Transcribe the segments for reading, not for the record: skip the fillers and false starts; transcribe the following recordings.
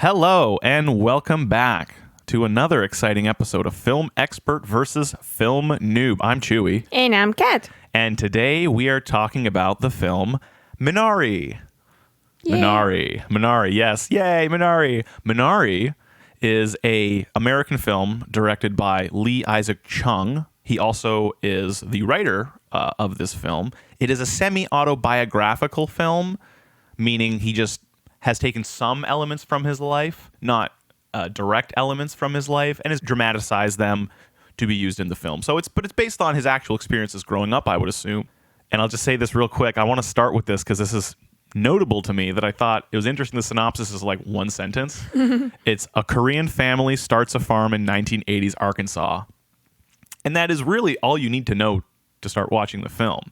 Hello, and welcome back to another exciting episode of Film Expert versus Film Noob. I'm Chewy. And I'm Cat. And today we are talking about the film Minari. Yeah. Minari, yes. Yay, Minari. Minari is a American film directed by Lee Isaac Chung. He also is the writer of this film. It is a semi-autobiographical film, meaning he just has taken some elements from his life, not direct elements from his life, and has dramatized them to be used in the film. But it's based on his actual experiences growing up, I would assume. And I'll just say this real quick. I want to start with this because this is notable to me that I thought it was interesting. The synopsis is like one sentence. It's a Korean family starts a farm in 1980s Arkansas. And that is really all you need to know to start watching the film.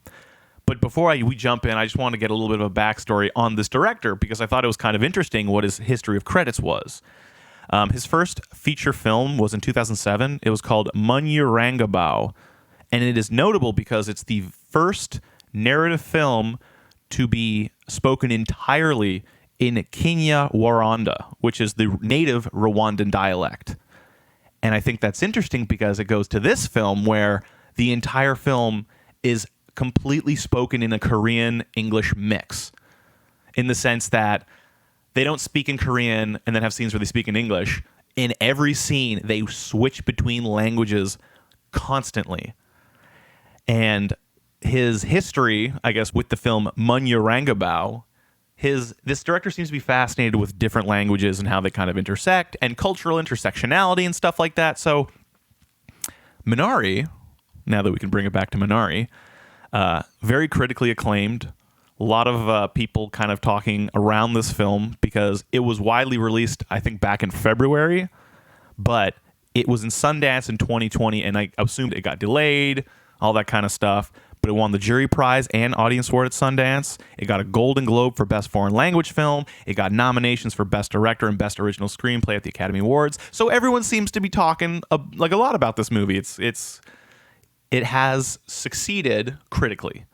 But before we jump in, I just want to get a little bit of a backstory on this director because I thought it was kind of interesting what his history of credits was. His first feature film was in 2007. It was called Moviegoers, and it is notable because it's the first narrative film to be spoken entirely in Kinyarwanda, which is the native Rwandan dialect. And I think that's interesting because it goes to this film where the entire film is completely spoken in a Korean-English mix, in the sense that they don't speak in Korean and then have scenes where they speak in English. In every scene, they switch between languages constantly. And his history, I guess, with the film Moviegoers, this director seems to be fascinated with different languages and how they kind of intersect, and cultural intersectionality and stuff like that. So Minari, now that we can bring it back to Minari, very critically acclaimed. A lot of people kind of talking around this film because it was widely released, I think, back in February, but it was in Sundance in 2020, and I assumed it got delayed, all that kind of stuff. But it won the jury prize and audience award at Sundance. It got a Golden Globe for Best Foreign Language Film. It got nominations for Best Director and Best Original Screenplay at the Academy Awards. So everyone seems to be talking a lot about this movie. It has succeeded critically.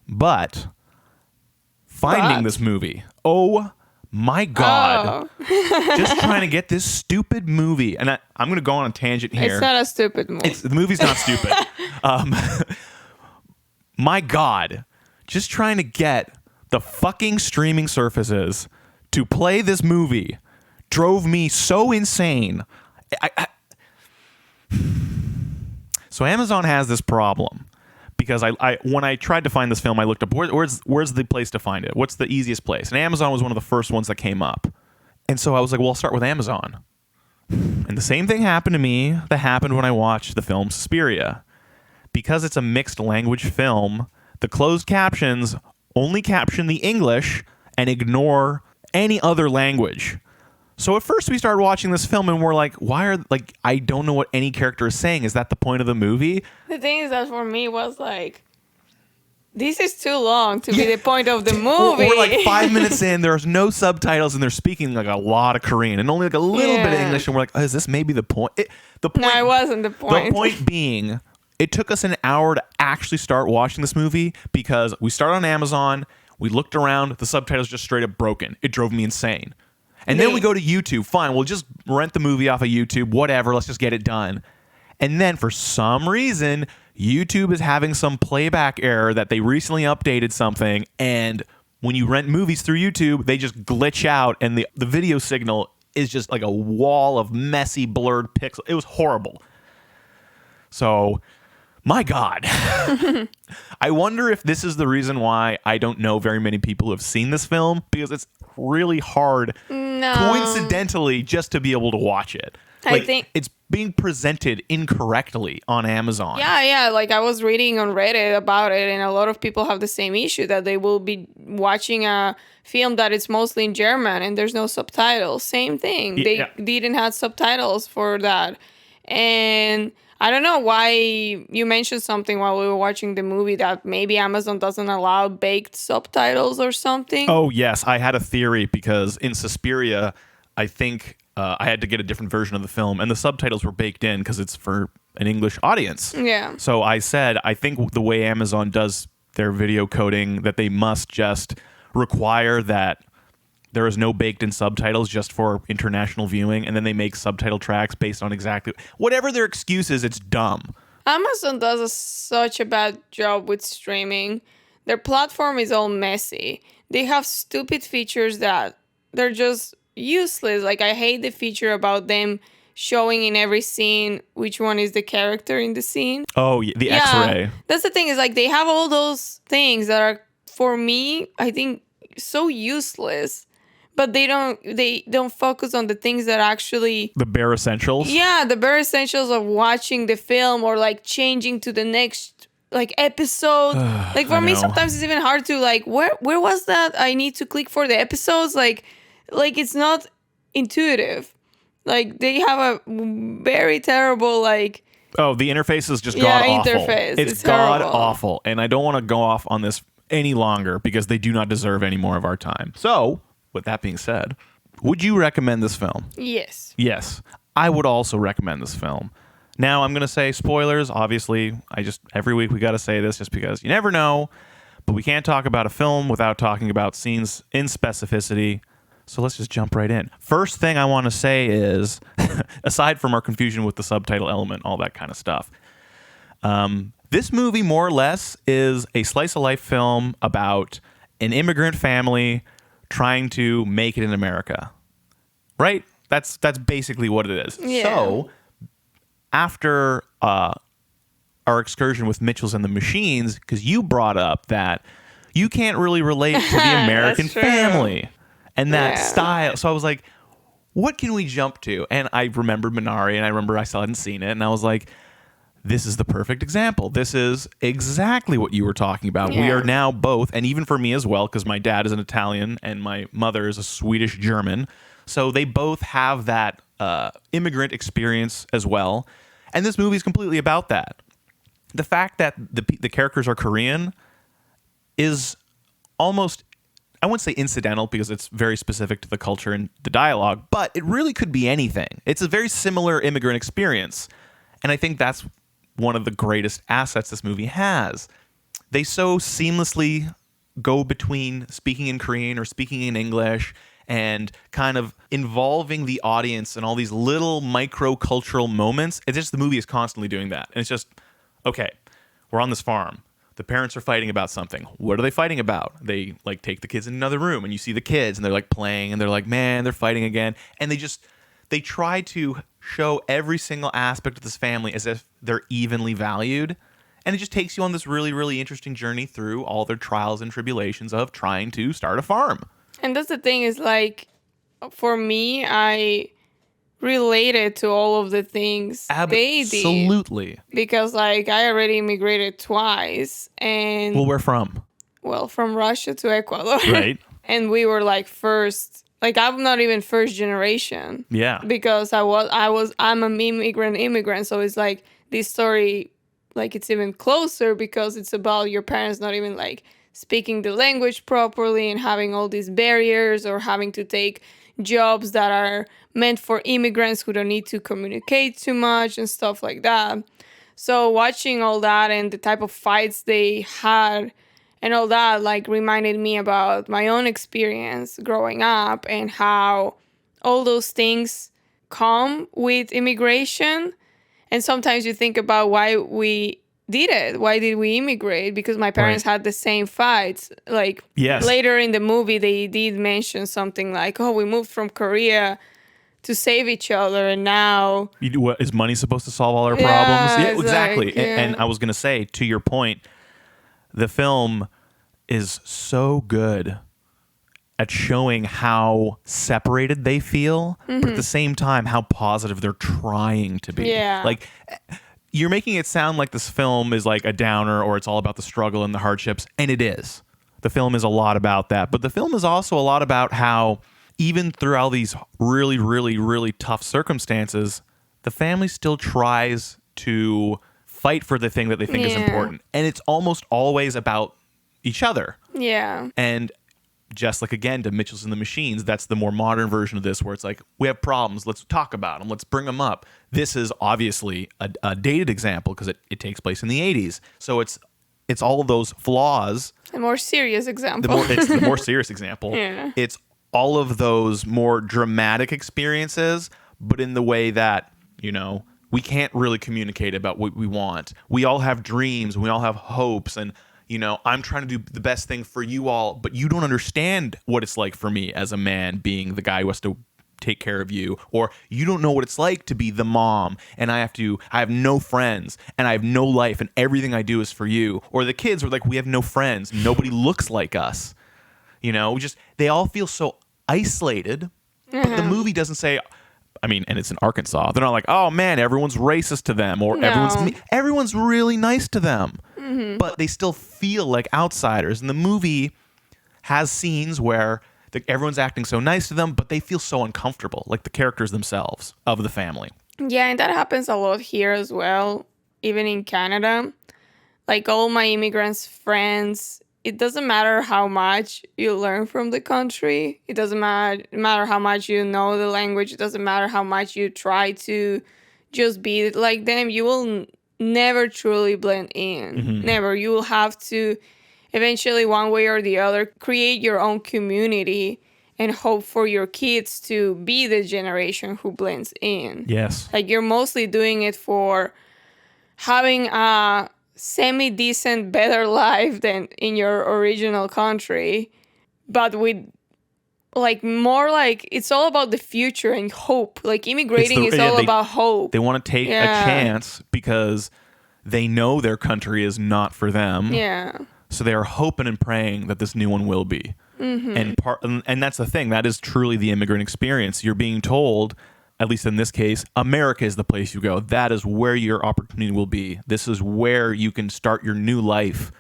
But finding this movie, oh my God. Just trying to get this stupid movie. And I'm going to go on a tangent here. It's not a stupid movie. The movie's not stupid. My God. Just trying to get the fucking streaming services to play this movie drove me so insane. So Amazon has this problem because I when I tried to find this film, I looked up where's the place to find it? What's the easiest place? And Amazon was one of the first ones that came up. And so I was like, well, I'll start with Amazon. And the same thing happened to me that happened when I watched the film Suspiria. Because it's a mixed language film, the closed captions only caption the English and ignore any other language. So at first we started watching this film and we're like, I don't know what any character is saying. Is that the point of the movie? The thing is that for me was like, this is too long to be the point of the movie. We're like 5 minutes in, there's no subtitles, and they're speaking like a lot of Korean and only like a little bit of English, and we're like, oh, is this maybe the point? No, it wasn't the point. The point being, it took us an hour to actually start watching this movie because we started on Amazon, we looked around, the subtitles just straight up broken. It drove me insane. And then we go to YouTube. Fine, we'll just rent the movie off of YouTube. Whatever, let's just get it done. And then for some reason, YouTube is having some playback error that they recently updated something. And when you rent movies through YouTube, they just glitch out. And the video signal is just like a wall of messy, blurred pixels. It was horrible. So, my God. I wonder if this is the reason why I don't know very many people who have seen this film. Because it's really hard, coincidentally, just to be able to watch it. I think it's being presented incorrectly on Amazon. Yeah. Like I was reading on Reddit about it, and a lot of people have the same issue that they will be watching a film that is mostly in German and there's no subtitles. Same thing. They didn't have subtitles for that. And I don't know why you mentioned something while we were watching the movie that maybe Amazon doesn't allow baked subtitles or something. Oh, yes. I had a theory because in Suspiria, I think I had to get a different version of the film, and the subtitles were baked in because it's for an English audience. Yeah. So I said, I think the way Amazon does their video coding, that they must just require that there is no baked-in subtitles just for international viewing, and then they make subtitle tracks based on exactly whatever their excuse is. It's dumb. Amazon does such a bad job with streaming. Their platform is all messy. They have stupid features that they're just useless. Like, I hate the feature about them showing in every scene which one is the character in the scene. Oh, the X-ray. That's the thing, is like they have all those things that are, for me, I think, so useless. But they don't focus on the things that actually... The bare essentials? Yeah, the bare essentials of watching the film or like changing to the next like episode. Like for me, sometimes it's even hard to like, where was that? I need to click for the episodes. Like it's not intuitive. Like they have a very terrible like... Oh, the interface is just god-awful. Interface. It's god-awful. And I don't want to go off on this any longer because they do not deserve any more of our time. So... With that being said, would you recommend this film? Yes. Yes. I would also recommend this film. Now, I'm going to say spoilers. Obviously, every week we got to say this just because you never know. But we can't talk about a film without talking about scenes in specificity. So let's just jump right in. First thing I want to say is, aside from our confusion with the subtitle element, all that kind of stuff, this movie more or less is a slice of life film about an immigrant family trying to make it in America, right? That's basically what it is. Yeah. So after our excursion with Mitchells and the Machines, because you brought up that you can't really relate to the American family and that style. So I was like, what can we jump to? And I remembered Minari, and I remember I still hadn't seen it, and I was like, this is the perfect example. This is exactly what you were talking about. Yeah. We are now both, and even for me as well, because my dad is an Italian and my mother is a Swedish German. So they both have that immigrant experience as well. And this movie is completely about that. The fact that the characters are Korean is almost, I wouldn't say incidental because it's very specific to the culture and the dialogue, but it really could be anything. It's a very similar immigrant experience. And I think that's one of the greatest assets this movie has. They so seamlessly go between speaking in Korean or speaking in English and kind of involving the audience in all these little micro-cultural moments. It's just the movie is constantly doing that. And it's just, okay, we're on this farm. The parents are fighting about something. What are they fighting about? They like take the kids in another room and you see the kids and they're like playing and they're like, man, they're fighting again. And they try to show every single aspect of this family as if they're evenly valued. And it just takes you on this really, really interesting journey through all their trials and tribulations of trying to start a farm. And that's the thing is like, for me, I related to all of the things they did. Absolutely. Because like I already immigrated twice and... Well, where from? Well, from Russia to Ecuador. Right. And we were like first... Like I'm not even first generation. Yeah. Because I'm an immigrant. So it's like this story, like it's even closer because it's about your parents not even like speaking the language properly and having all these barriers or having to take jobs that are meant for immigrants who don't need to communicate too much and stuff like that. So watching all that and the type of fights they had and all that like reminded me about my own experience growing up and how all those things come with immigration. And sometimes you think about why we did it. Why did we immigrate? Because my parents had the same fights. Like later in the movie, they did mention something like, oh, we moved from Korea to save each other. And now... Is money supposed to solve all our problems? Yeah, exactly. Like, and I was going to say, to your point, the film is so good at showing how separated they feel, but at the same time, how positive they're trying to be. Yeah. Like, you're making it sound like this film is like a downer or it's all about the struggle and the hardships, and it is. The film is a lot about that, but the film is also a lot about how even through all these really, really, really tough circumstances, the family still tries to fight for the thing that they think is important. And it's almost always about each other. Yeah. And just like, again, to Mitchells and the Machines, that's the more modern version of this where it's like, we have problems, let's talk about them, let's bring them up. This is obviously a dated example because it takes place in the 80s. So it's all of those flaws. A more serious example. It's the more serious example. Yeah. It's all of those more dramatic experiences, but in the way that, we can't really communicate about what we want. We all have dreams, we all have hopes, and I'm trying to do the best thing for you all, but you don't understand what it's like for me as a man being the guy who has to take care of you, or you don't know what it's like to be the mom and I have no friends and I have no life and everything I do is for you, or the kids are like, we have no friends, nobody looks like us, they all feel so isolated. But the movie doesn't say, and it's in Arkansas, they're not like, oh man, everyone's racist to them, or everyone's really nice to them, but they still feel like outsiders. And the movie has scenes where everyone's acting so nice to them, but they feel so uncomfortable, like the characters themselves of the family. Yeah, and that happens a lot here as well, even in Canada. Like all my immigrants friends, it doesn't matter how much you learn from the country. It doesn't matter how much you know the language. It doesn't matter how much you try to just be like them. You will never truly blend in. Never. You will have to eventually, one way or the other, create your own community and hope for your kids to be the generation who blends in. Yes. Like you're mostly doing it for having a semi-decent, better life than in your original country, but with more like it's all about the future and hope. Like immigrating is all about hope. They want to take a chance because they know their country is not for them. Yeah. So they are hoping and praying that this new one will be. And that's the thing. That is truly the immigrant experience. You're being told, at least in this case, America is the place you go. That is where your opportunity will be. This is where you can start your new life.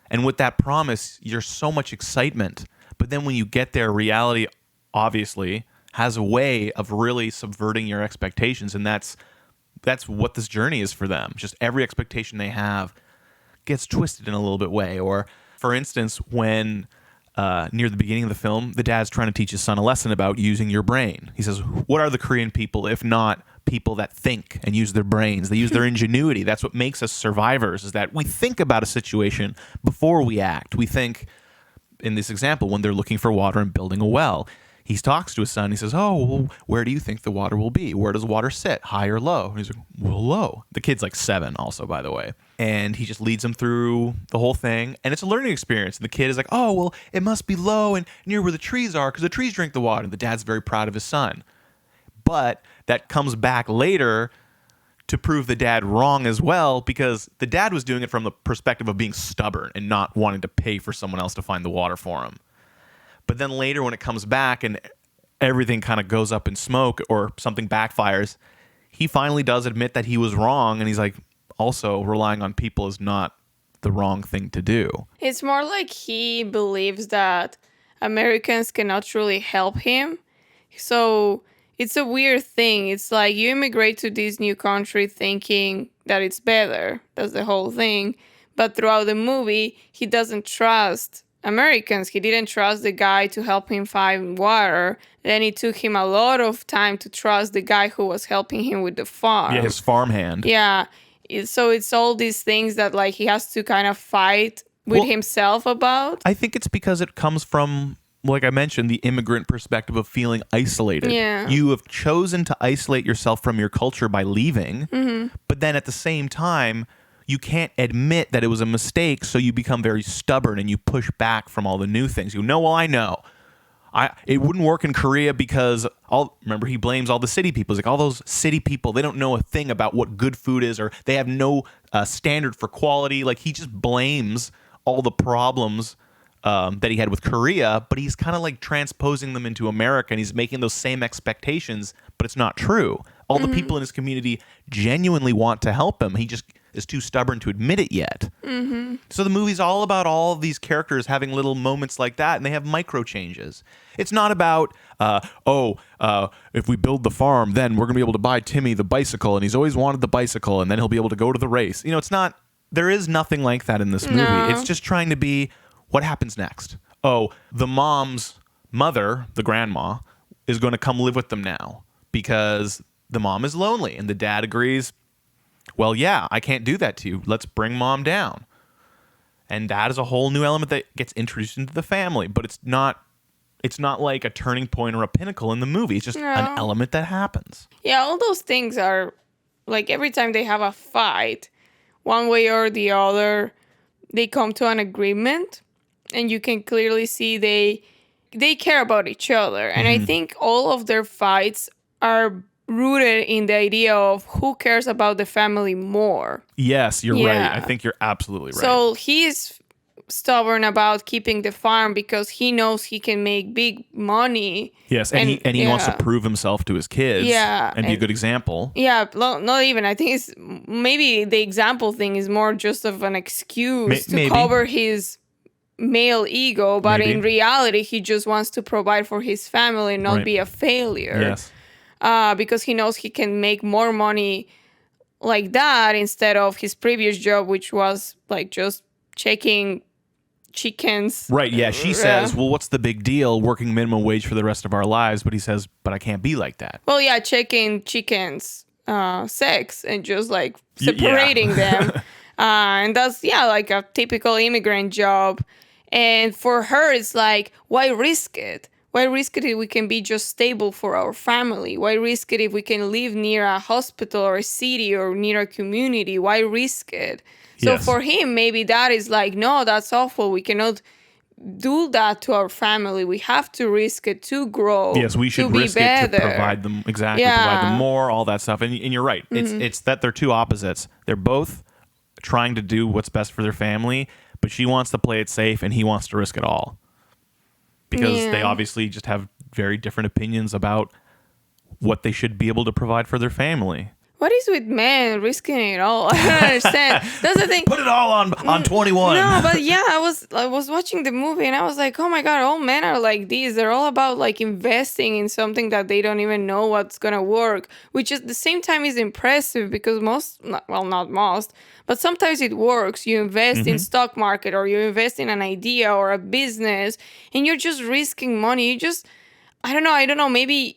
And with that promise, there's so much excitement. But then when you get there, reality obviously has a way of really subverting your expectations. And that's what this journey is for them. Just every expectation they have gets twisted in a little bit way. Or, for instance, when near the beginning of the film, the dad's trying to teach his son a lesson about using your brain. He says, what are the Korean people if not people that think and use their brains? They use their ingenuity. That's what makes us survivors, is that we think about a situation before we act. We think, in this example, when they're looking for water and building a well, he talks to his son. He says, oh, well, where do you think the water will be? Where does water sit? High or low? And he's like, well, low. The kid's like 7 also, by the way. And he just leads him through the whole thing. And it's a learning experience. And the kid is like, oh, well, it must be low and near where the trees are because the trees drink the water. And the dad's very proud of his son. But that comes back later to prove the dad wrong as well, because the dad was doing it from the perspective of being stubborn and not wanting to pay for someone else to find the water for him. But then later when it comes back and everything kind of goes up in smoke or something backfires, he finally does admit that he was wrong. And he's like, also relying on people is not the wrong thing to do. It's more like he believes that Americans cannot truly help him. So it's a weird thing. It's like you immigrate to this new country thinking that it's better. That's the whole thing. But throughout the movie, he doesn't trust Americans. He didn't trust the guy to help him find water. Then it took him a lot of time to trust the guy who was helping him with the farm. Yeah, his farmhand. Yeah. So it's all these things that like he has to kind of fight with himself about. I think it's because it comes from, like I mentioned, the immigrant perspective of feeling isolated. Yeah. You have chosen to isolate yourself from your culture by leaving, but then at the same time, you can't admit that it was a mistake, so you become very stubborn and you push back from all the new things. You know, well, I know. It wouldn't work in Korea because remember he blames all the city people. He's like, all those city people, they don't know a thing about what good food is, or they have no standard for quality. Like he just blames all the problems that he had with Korea, but he's kind of like transposing them into America, and he's making those same expectations, but it's not true. All the people in his community genuinely want to help him. He just is too stubborn to admit it yet. So the movie's all about all of these characters having little moments like that, and they have micro changes. It's not about, if we build the farm, then we're going to be able to buy Timmy the bicycle, and he's always wanted the bicycle, and then he'll be able to go to the race. You know, it's not, there is nothing like that in this movie. No. It's just trying to be, what happens next? Oh, the mom's mother, the grandma, is going to come live with them now because the mom is lonely, and the dad agrees, well, yeah, I can't do that to you. Let's bring mom down. And that is a whole new element that gets introduced into the family, but it's not it's not like a turning point or a pinnacle in the movie. It's just an element that happens. Yeah, all those things are like every time they have a fight, one way or the other, they come to an agreement, and you can clearly see they care about each other. And I think all of their fights are rooted in the idea of who cares about the family more. Yes, you're right. I think you're absolutely right. So he's stubborn about keeping the farm because he knows he can make big money. Yes, and he wants to prove himself to his kids and be a good example. Yeah, not even. I think it's maybe the example thing is more just of an excuse to cover his male ego, but in reality, he just wants to provide for his family and not be a failure. Yes. Because he knows he can make more money like that instead of his previous job, which was like just checking chickens. Right, yeah. She says, well, what's the big deal working minimum wage for the rest of our lives? But he says, but I can't be like that. Well, yeah, checking chickens' sex and just like separating them. And that's, like a typical immigrant job. And for her, it's like, why risk it? Why risk it if we can be just stable for our family? Why risk it if we can live near a hospital or a city or near a community? Why risk it? So for him, maybe that is like, no, that's awful. We cannot do that to our family. We have to risk it to grow. Yes, we should risk it to provide them, provide them more, all that stuff. And you're right. It's that they're two opposites. They're both trying to do what's best for their family, but she wants to play it safe and he wants to risk it all. Because they obviously just have very different opinions about what they should be able to provide for their family. What is with men risking it all? I don't understand. That's the thing. Put it all on 21. No, but yeah, I was watching the movie and I was like, oh my God, all men are like these. They're all about like investing in something that they don't even know what's gonna work, which at the same time is impressive because not most, but sometimes it works. You invest in stock market or you invest in an idea or a business and you're just risking money. I don't know, maybe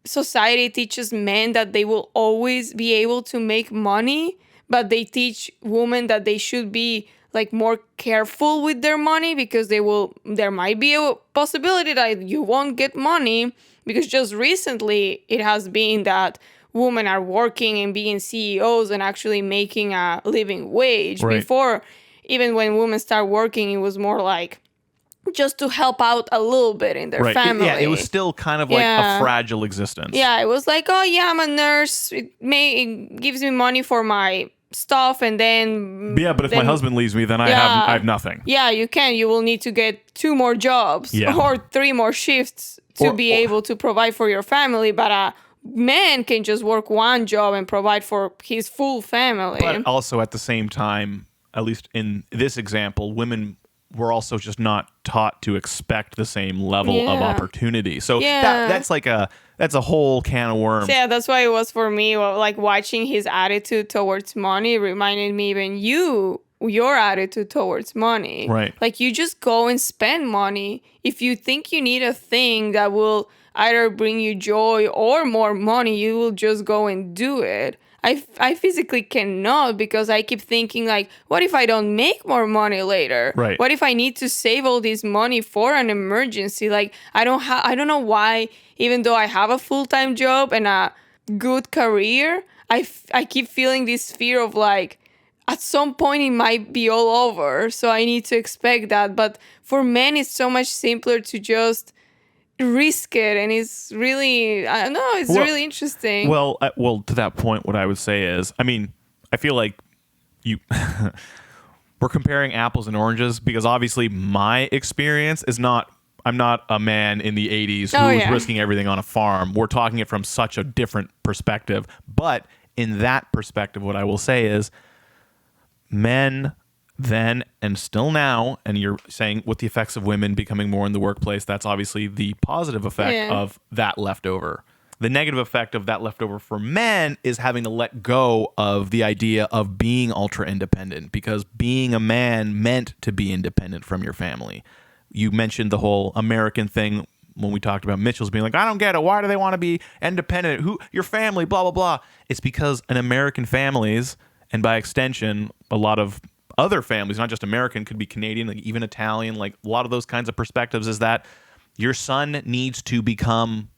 society teaches men that they will always be able to make money, but they teach women that they should be like more careful with their money because there might be a possibility that you won't get money, because just recently it has been that women are working and being CEOs and actually making a living wage. Right. Before, even when women start working, it was more like just to help out a little bit in their family. Yeah, it was still kind of like a fragile existence. Yeah, it was like, oh yeah, I'm a nurse. It gives me money for my stuff, and then but if my husband leaves me, then I have nothing. Yeah, you will need to get 2 more jobs or 3 more shifts to be able to provide for your family. But a man can just work 1 job and provide for his full family. But also at the same time, at least in this example, women were also just not taught to expect the same level of opportunity. So that's a whole can of worms. So yeah, that's why it was for me, like watching his attitude towards money reminded me even your attitude towards money. Right. Like you just go and spend money. If you think you need a thing that will either bring you joy or more money, you will just go and do it. I physically cannot, because I keep thinking like, what if I don't make more money later? Right. What if I need to save all this money for an emergency? Like I don't know why, even though I have a full-time job and a good career, I keep feeling this fear of like, at some point it might be all over. So I need to expect that. But for men, it's so much simpler to just risk it, and it's really, I don't know, it's really interesting. Well, to that point, what I would say is, I mean, I feel like we're comparing apples and oranges, because obviously my experience is not, I'm not a man in the 80s who was risking everything on a farm. We're talking it from such a different perspective. But in that perspective, what I will say is men then and still now, and you're saying with the effects of women becoming more in the workplace, that's obviously the positive effect of that leftover. The negative effect of that leftover for men is having to let go of the idea of being ultra independent, because being a man meant to be independent from your family. You mentioned the whole American thing when we talked about Mitchell's being like, I don't get it. Why do they want to be independent? Your family, blah, blah, blah. It's because in American families, and by extension, a lot of other families, not just American, could be Canadian, like even Italian, like a lot of those kinds of perspectives, is that your son needs to become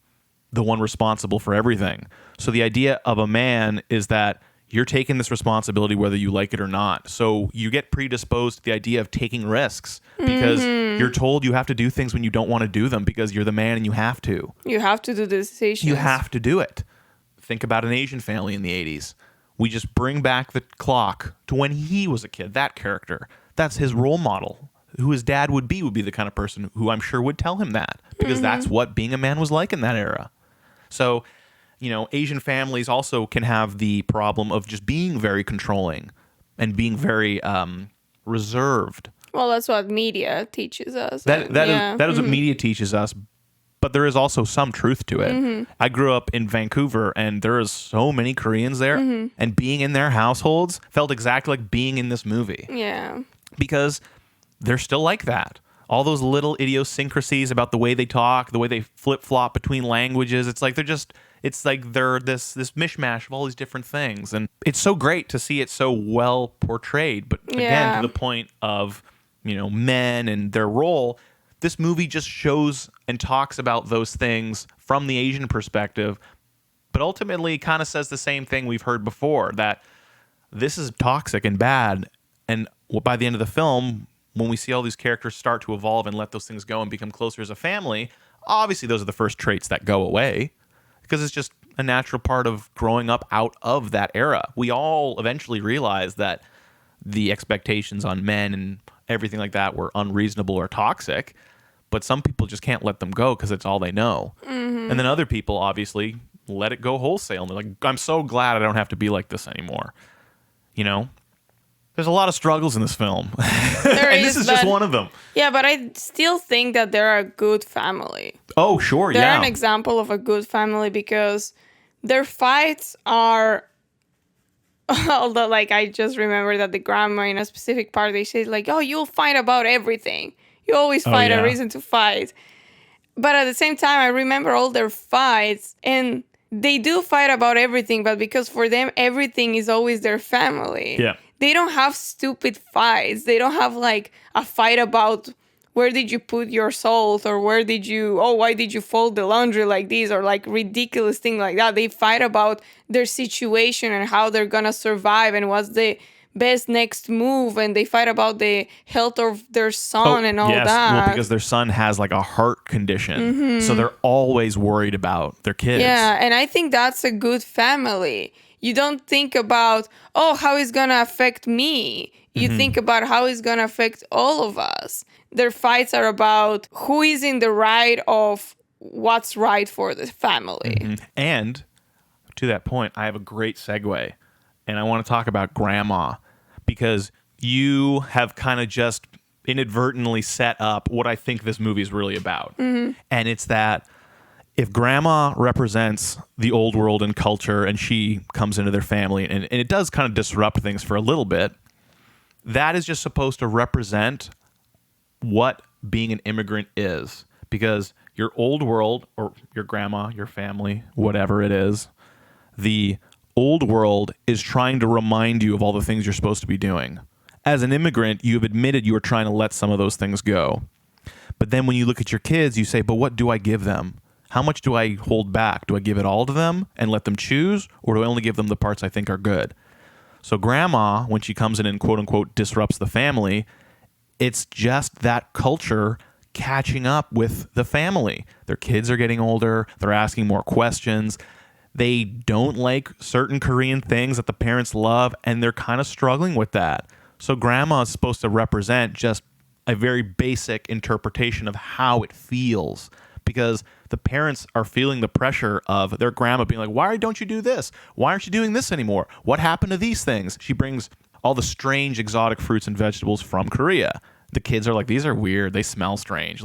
the one responsible for everything. So the idea of a man is that you're taking this responsibility whether you like it or not. So you get predisposed to the idea of taking risks because you're told you have to do things when you don't want to do them because you're the man and you have to. You have to do the decisions. You have to do it. Think about an Asian family in the 80s. We just bring back the clock to when he was a kid, that character. That's his role model. Who his dad would be the kind of person who I'm sure would tell him that because that's what being a man was like in that era. So, Asian families also can have the problem of just being very controlling and being very reserved. Well, that's what media teaches us. That is what media teaches us, but there is also some truth to it. I grew up in Vancouver, and there is so many Koreans there, and being in their households felt exactly like being in this movie. Yeah. Because they're still like that. All those little idiosyncrasies about the way they talk, the way they flip-flop between languages, it's like they're this mishmash of all these different things. And it's so great to see it so well portrayed. But again, to the point of, men and their role, this movie just shows and talks about those things from the Asian perspective, but ultimately kind of says the same thing we've heard before, that this is toxic and bad. And by the end of the film, when we see all these characters start to evolve and let those things go and become closer as a family, obviously those are the first traits that go away because it's just a natural part of growing up out of that era. We all eventually realize that the expectations on men and everything like that were unreasonable or toxic, but some people just can't let them go because it's all they know. And then other people obviously let it go wholesale. And they're like, I'm so glad I don't have to be like this anymore. There's a lot of struggles in this film. And this is just one of them. Yeah, but I still think that they're a good family. Oh, sure, They're an example of a good family because their fights are... Although, I just remember that the grandma in a specific part, they say, oh, you'll fight about everything. You always find a reason to fight. But at the same time, I remember all their fights, and they do fight about everything, but because for them, everything is always their family. Yeah. They don't have stupid fights. They don't have a fight about where did you put your salt or why did you fold the laundry like this or ridiculous thing like that. They fight about their situation and how they're going to survive and what's the best next move. And they fight about the health of their son and all that. Well, because their son has a heart condition. So they're always worried about their kids. Yeah. And I think that's a good family. You don't think about, how it's going to affect me. You think about how it's going to affect all of us. Their fights are about who is in the right of what's right for the family. And to that point, I have a great segue. And I want to talk about Grandma because you have kind of just inadvertently set up what I think this movie is really about. And it's that if Grandma represents the old world and culture and she comes into their family and it does kind of disrupt things for a little bit, that is just supposed to represent what being an immigrant is. Because your old world or your grandma, your family, whatever it is, the old world is trying to remind you of all the things you're supposed to be doing. As an immigrant, you've admitted you were trying to let some of those things go. But then when you look at your kids, you say, but what do I give them? How much do I hold back? Do I give it all to them and let them choose? Or do I only give them the parts I think are good? So Grandma, when she comes in and quote unquote disrupts the family, it's just that culture catching up with the family. Their kids are getting older. They're asking more questions. They don't like certain Korean things that the parents love, and they're kind of struggling with that. So Grandma is supposed to represent just a very basic interpretation of how it feels, because the parents are feeling the pressure of their grandma being like, why don't you do this? Why aren't you doing this anymore? What happened to these things? She brings all the strange exotic fruits and vegetables from Korea. The kids are like, these are weird. They smell strange.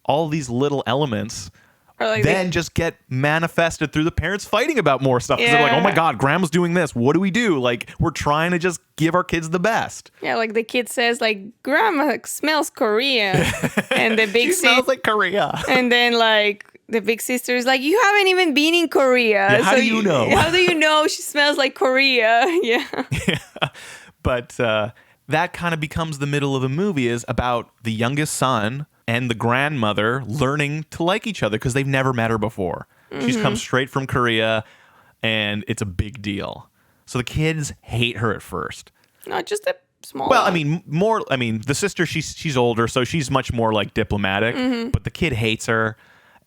All these little elements then just get manifested through the parents fighting about more stuff. Because they're like, oh my God, Grandma's doing this. What do we do? We're trying to just give our kids the best. Yeah, the kid says, Grandma smells Korean. And the big she smells like Korea. And then, the big sister is like, you haven't even been in Korea. Yeah, how do you know? How do you know she smells like Korea? Yeah. But that kind of becomes the middle of the movie, is about the youngest son and the grandmother learning to like each other because they've never met her before. She's come straight from Korea, and it's a big deal. So the kids hate her at first. Not just a small Well, one. I mean, the sister, she's older, so she's much more like diplomatic, but the kid hates her,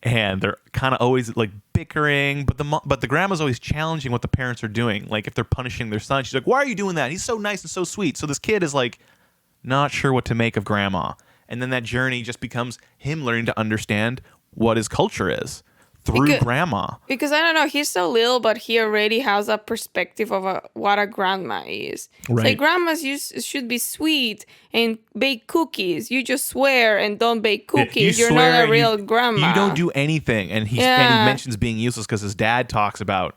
and they're kind of always like bickering, but the grandma's always challenging what the parents are doing. Like if they're punishing their son, she's like, "Why are you doing that? He's so nice and so sweet." So this kid is like not sure what to make of grandma. And then that journey just becomes him learning to understand what his culture is through grandma. Because I don't know, he's so little, but he already has a perspective of what a grandma is. Right. It's like grandmas should be sweet and bake cookies. You just swear and don't bake cookies. You're not a real grandma. You don't do anything. And he mentions being useless because his dad talks about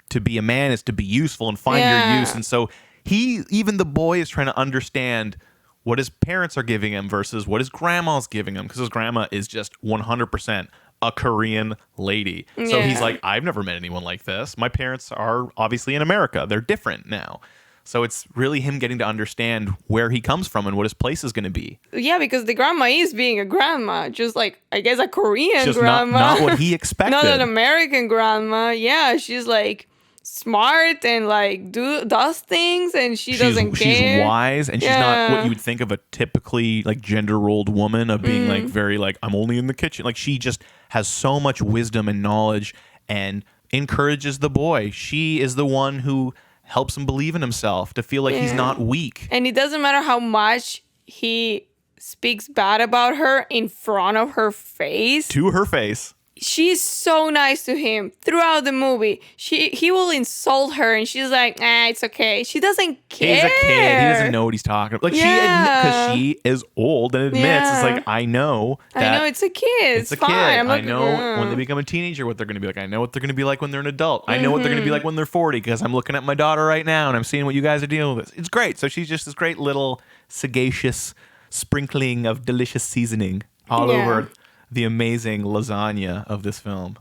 to be a man is to be useful and find your use. And so even the boy is trying to understand what his parents are giving him versus what his grandma's giving him, because his grandma is just 100% a Korean lady. So he's like, I've never met anyone like this. My parents are obviously in America. They're different now. So it's really him getting to understand where he comes from and what his place is going to be. Yeah, because the grandma is being a grandma, just like, I guess, a Korean just grandma. Not what he expected. Not an American grandma. Yeah, she's like smart and like does things, and she doesn't care. She's wise, and she's not what you would think of a typically like gender rolled woman of being like very like, I'm only in the kitchen. Like she just has so much wisdom and knowledge and encourages the boy. She is the one who helps him believe in himself, to feel like he's not weak. And it doesn't matter how much he speaks bad about her in front of her face. To her face. She's so nice to him throughout the movie. He will insult her, and she's like, it's okay. She doesn't care. He's a kid. He doesn't know what he's talking about. Like because she is old and admits, it's like, I know it's a kid. It's fine. Kid. I know when they become a teenager what they're going to be like. I know what they're going to be like when they're an adult. I know what they're going to be like when they're 40, because I'm looking at my daughter right now and I'm seeing what you guys are dealing with. It's great. So she's just this great little sagacious sprinkling of delicious seasoning all over the amazing lasagna of this film.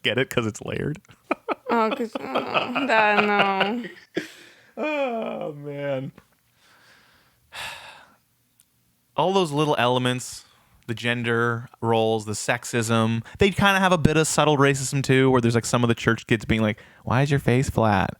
Get it? Because it's layered. No. Oh, man. All those little elements, the gender roles, the sexism, they kind of have a bit of subtle racism too, where there's like some of the church kids being like, why is your face flat?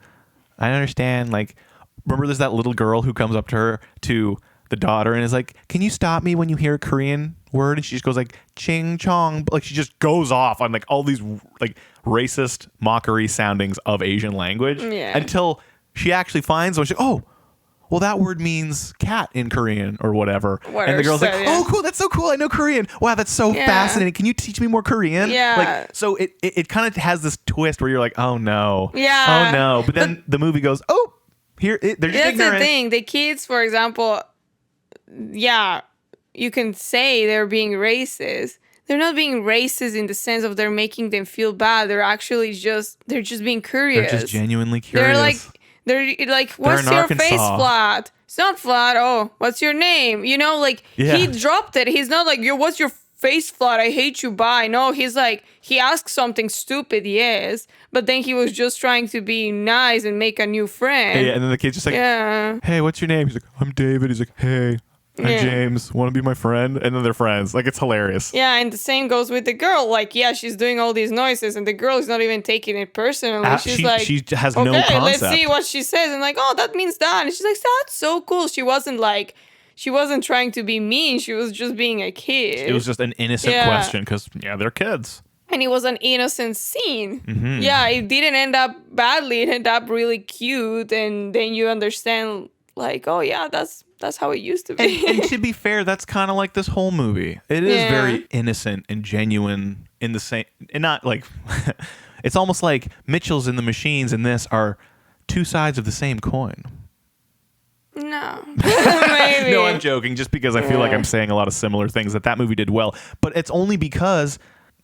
I don't understand. Like, remember there's that little girl who comes up to the daughter and is like, can you stop me when you hear a Korean word? And she just goes like, ching chong. Like she just goes off on like all these like racist mockery soundings of Asian language until she actually finds one. She's like, oh, well, that word means cat in Korean or whatever. And the girl's like, oh, cool. That's so cool. I know Korean. Wow, that's so fascinating. Can you teach me more Korean? Yeah. Like, so it kind of has this twist where you're like, oh no. Yeah. Oh no. But then the movie goes, oh, they're just ignorant. That's the thing. The kids, for example, you can say they're being racist. They're not being racist in the sense of they're making them feel bad. They're actually just being curious. They're just genuinely curious. They're like, what's your face flat? It's not flat. Oh, what's your name? You know, like he dropped it. He's not like, what's your face flat? I hate you. Bye. No, he's like, he asked something stupid. Yes. But then he was just trying to be nice and make a new friend. Yeah. And then the kid's just like, hey, what's your name? He's like, I'm David. He's like, hey. I'm James. Want to be my friend? And then they're friends. Like, it's hilarious. Yeah, and the same goes with the girl. Like, she's doing all these noises, and the girl is not even taking it personally. She has no concept. Let's see what she says. And like, oh, that means that. And she's like, that's so cool. She wasn't trying to be mean. She was just being a kid. It was just an innocent question because, they're kids. And it was an innocent scene. Mm-hmm. Yeah, it didn't end up badly. It ended up really cute. And then you understand, like, oh, yeah, that's how it used to be. And to be fair, that's kind of like this whole movie. It is very innocent and genuine in the same, and not like, it's almost like Mitchell's and the Machines and this are two sides of the same coin. No. Maybe. No, I'm joking, just because I feel like I'm saying a lot of similar things that movie did well. But it's only because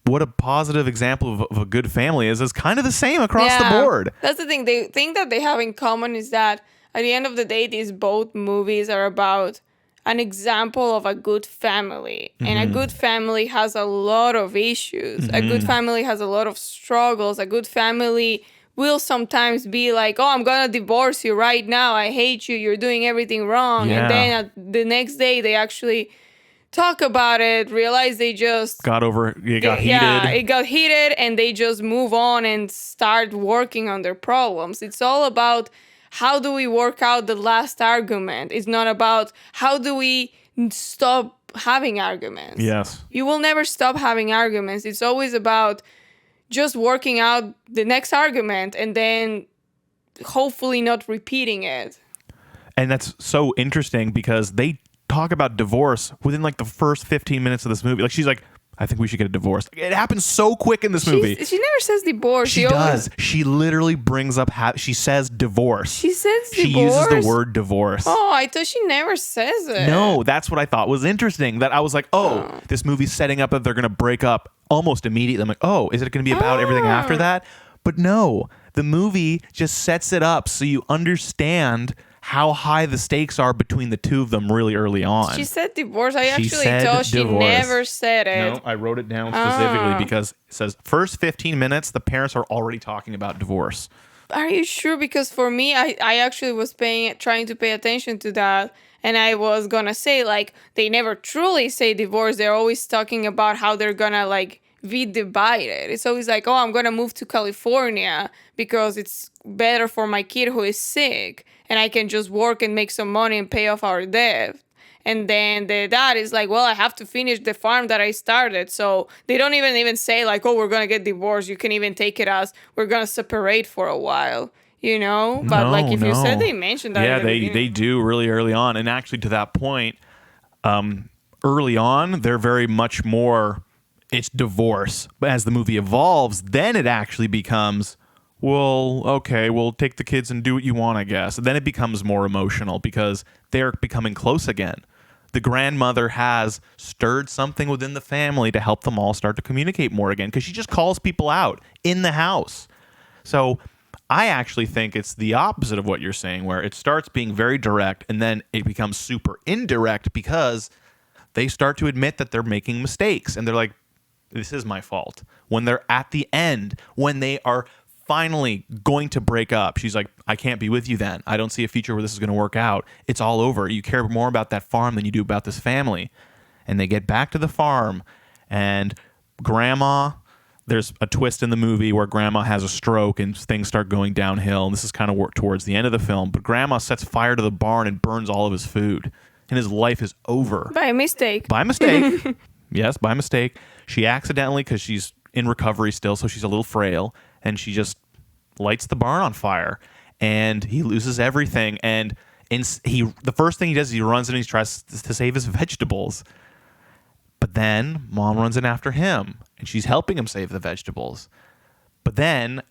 what a positive example of a good family is kind of the same across the board. That's the thing. The thing that they have in common is that at the end of the day, these both movies are about an example of a good family. Mm-hmm. And a good family has a lot of issues. Mm-hmm. A good family has a lot of struggles. A good family will sometimes be like, oh, I'm going to divorce you right now. I hate you. You're doing everything wrong. Yeah. And then the next day, they actually talk about it, realize they just got heated. Yeah, it got heated, and they just move on and start working on their problems. It's all about how do we work out the last argument. It's not about how do we stop having arguments. Yes. You will never stop having arguments. It's always about just working out the next argument and then hopefully not repeating it. And that's so interesting because they talk about divorce within like the first 15 minutes of this movie. Like she's like, I think we should get a divorce. It happens so quick in this movie. She never says divorce. She does. She literally brings up, she says divorce. She says divorce? She uses the word divorce. Oh, I thought she never says it. No, that's what I thought was interesting. That I was like, this movie's setting up that they're going to break up almost immediately. I'm like, oh, is it going to be about everything after that? But no, the movie just sets it up so you understand how high the stakes are between the two of them really early on. She said divorce. I actually thought she never said it. No, I wrote it down specifically because it says first 15 minutes, the parents are already talking about divorce. Are you sure? Because for me, I actually was trying to pay attention to that. And I was going to say, like, they never truly say divorce. They're always talking about how they're going to, like, be divided. It's always like, oh, I'm going to move to California because it's better for my kid who is sick. And I can just work and make some money and pay off our debt. And then the dad is like, well, I have to finish the farm that I started. So they don't even say like, oh, we're going to get divorced. You can even take it as we're going to separate for a while, you know? But you said they mentioned that. Yeah, they do really early on. And actually to that point, early on, they're very much more, it's divorce. But as the movie evolves, then it actually becomes, well, okay, we'll take the kids and do what you want, I guess. And then it becomes more emotional because they're becoming close again. The grandmother has stirred something within the family to help them all start to communicate more again because she just calls people out in the house. So I actually think it's the opposite of what you're saying, where it starts being very direct and then it becomes super indirect because they start to admit that they're making mistakes. And they're like, this is my fault. When they're at the end, when they are finally going to break up, she's like, I can't be with you then. I don't see a future where this is going to work out. It's all over. You care more about that farm than you do about this family. And they get back to the farm, and grandma, there's a twist in the movie where grandma has a stroke and things start going downhill. And this is kind of towards the end of the film. But grandma sets fire to the barn and burns all of his food. And his life is over. By mistake. By mistake. Yes, by mistake. She accidentally, because she's in recovery still, so she's a little frail, and she just lights the barn on fire, and he loses everything. And the first thing he does is he runs in and he tries to save his vegetables. But then mom runs in after him, and she's helping him save the vegetables. But then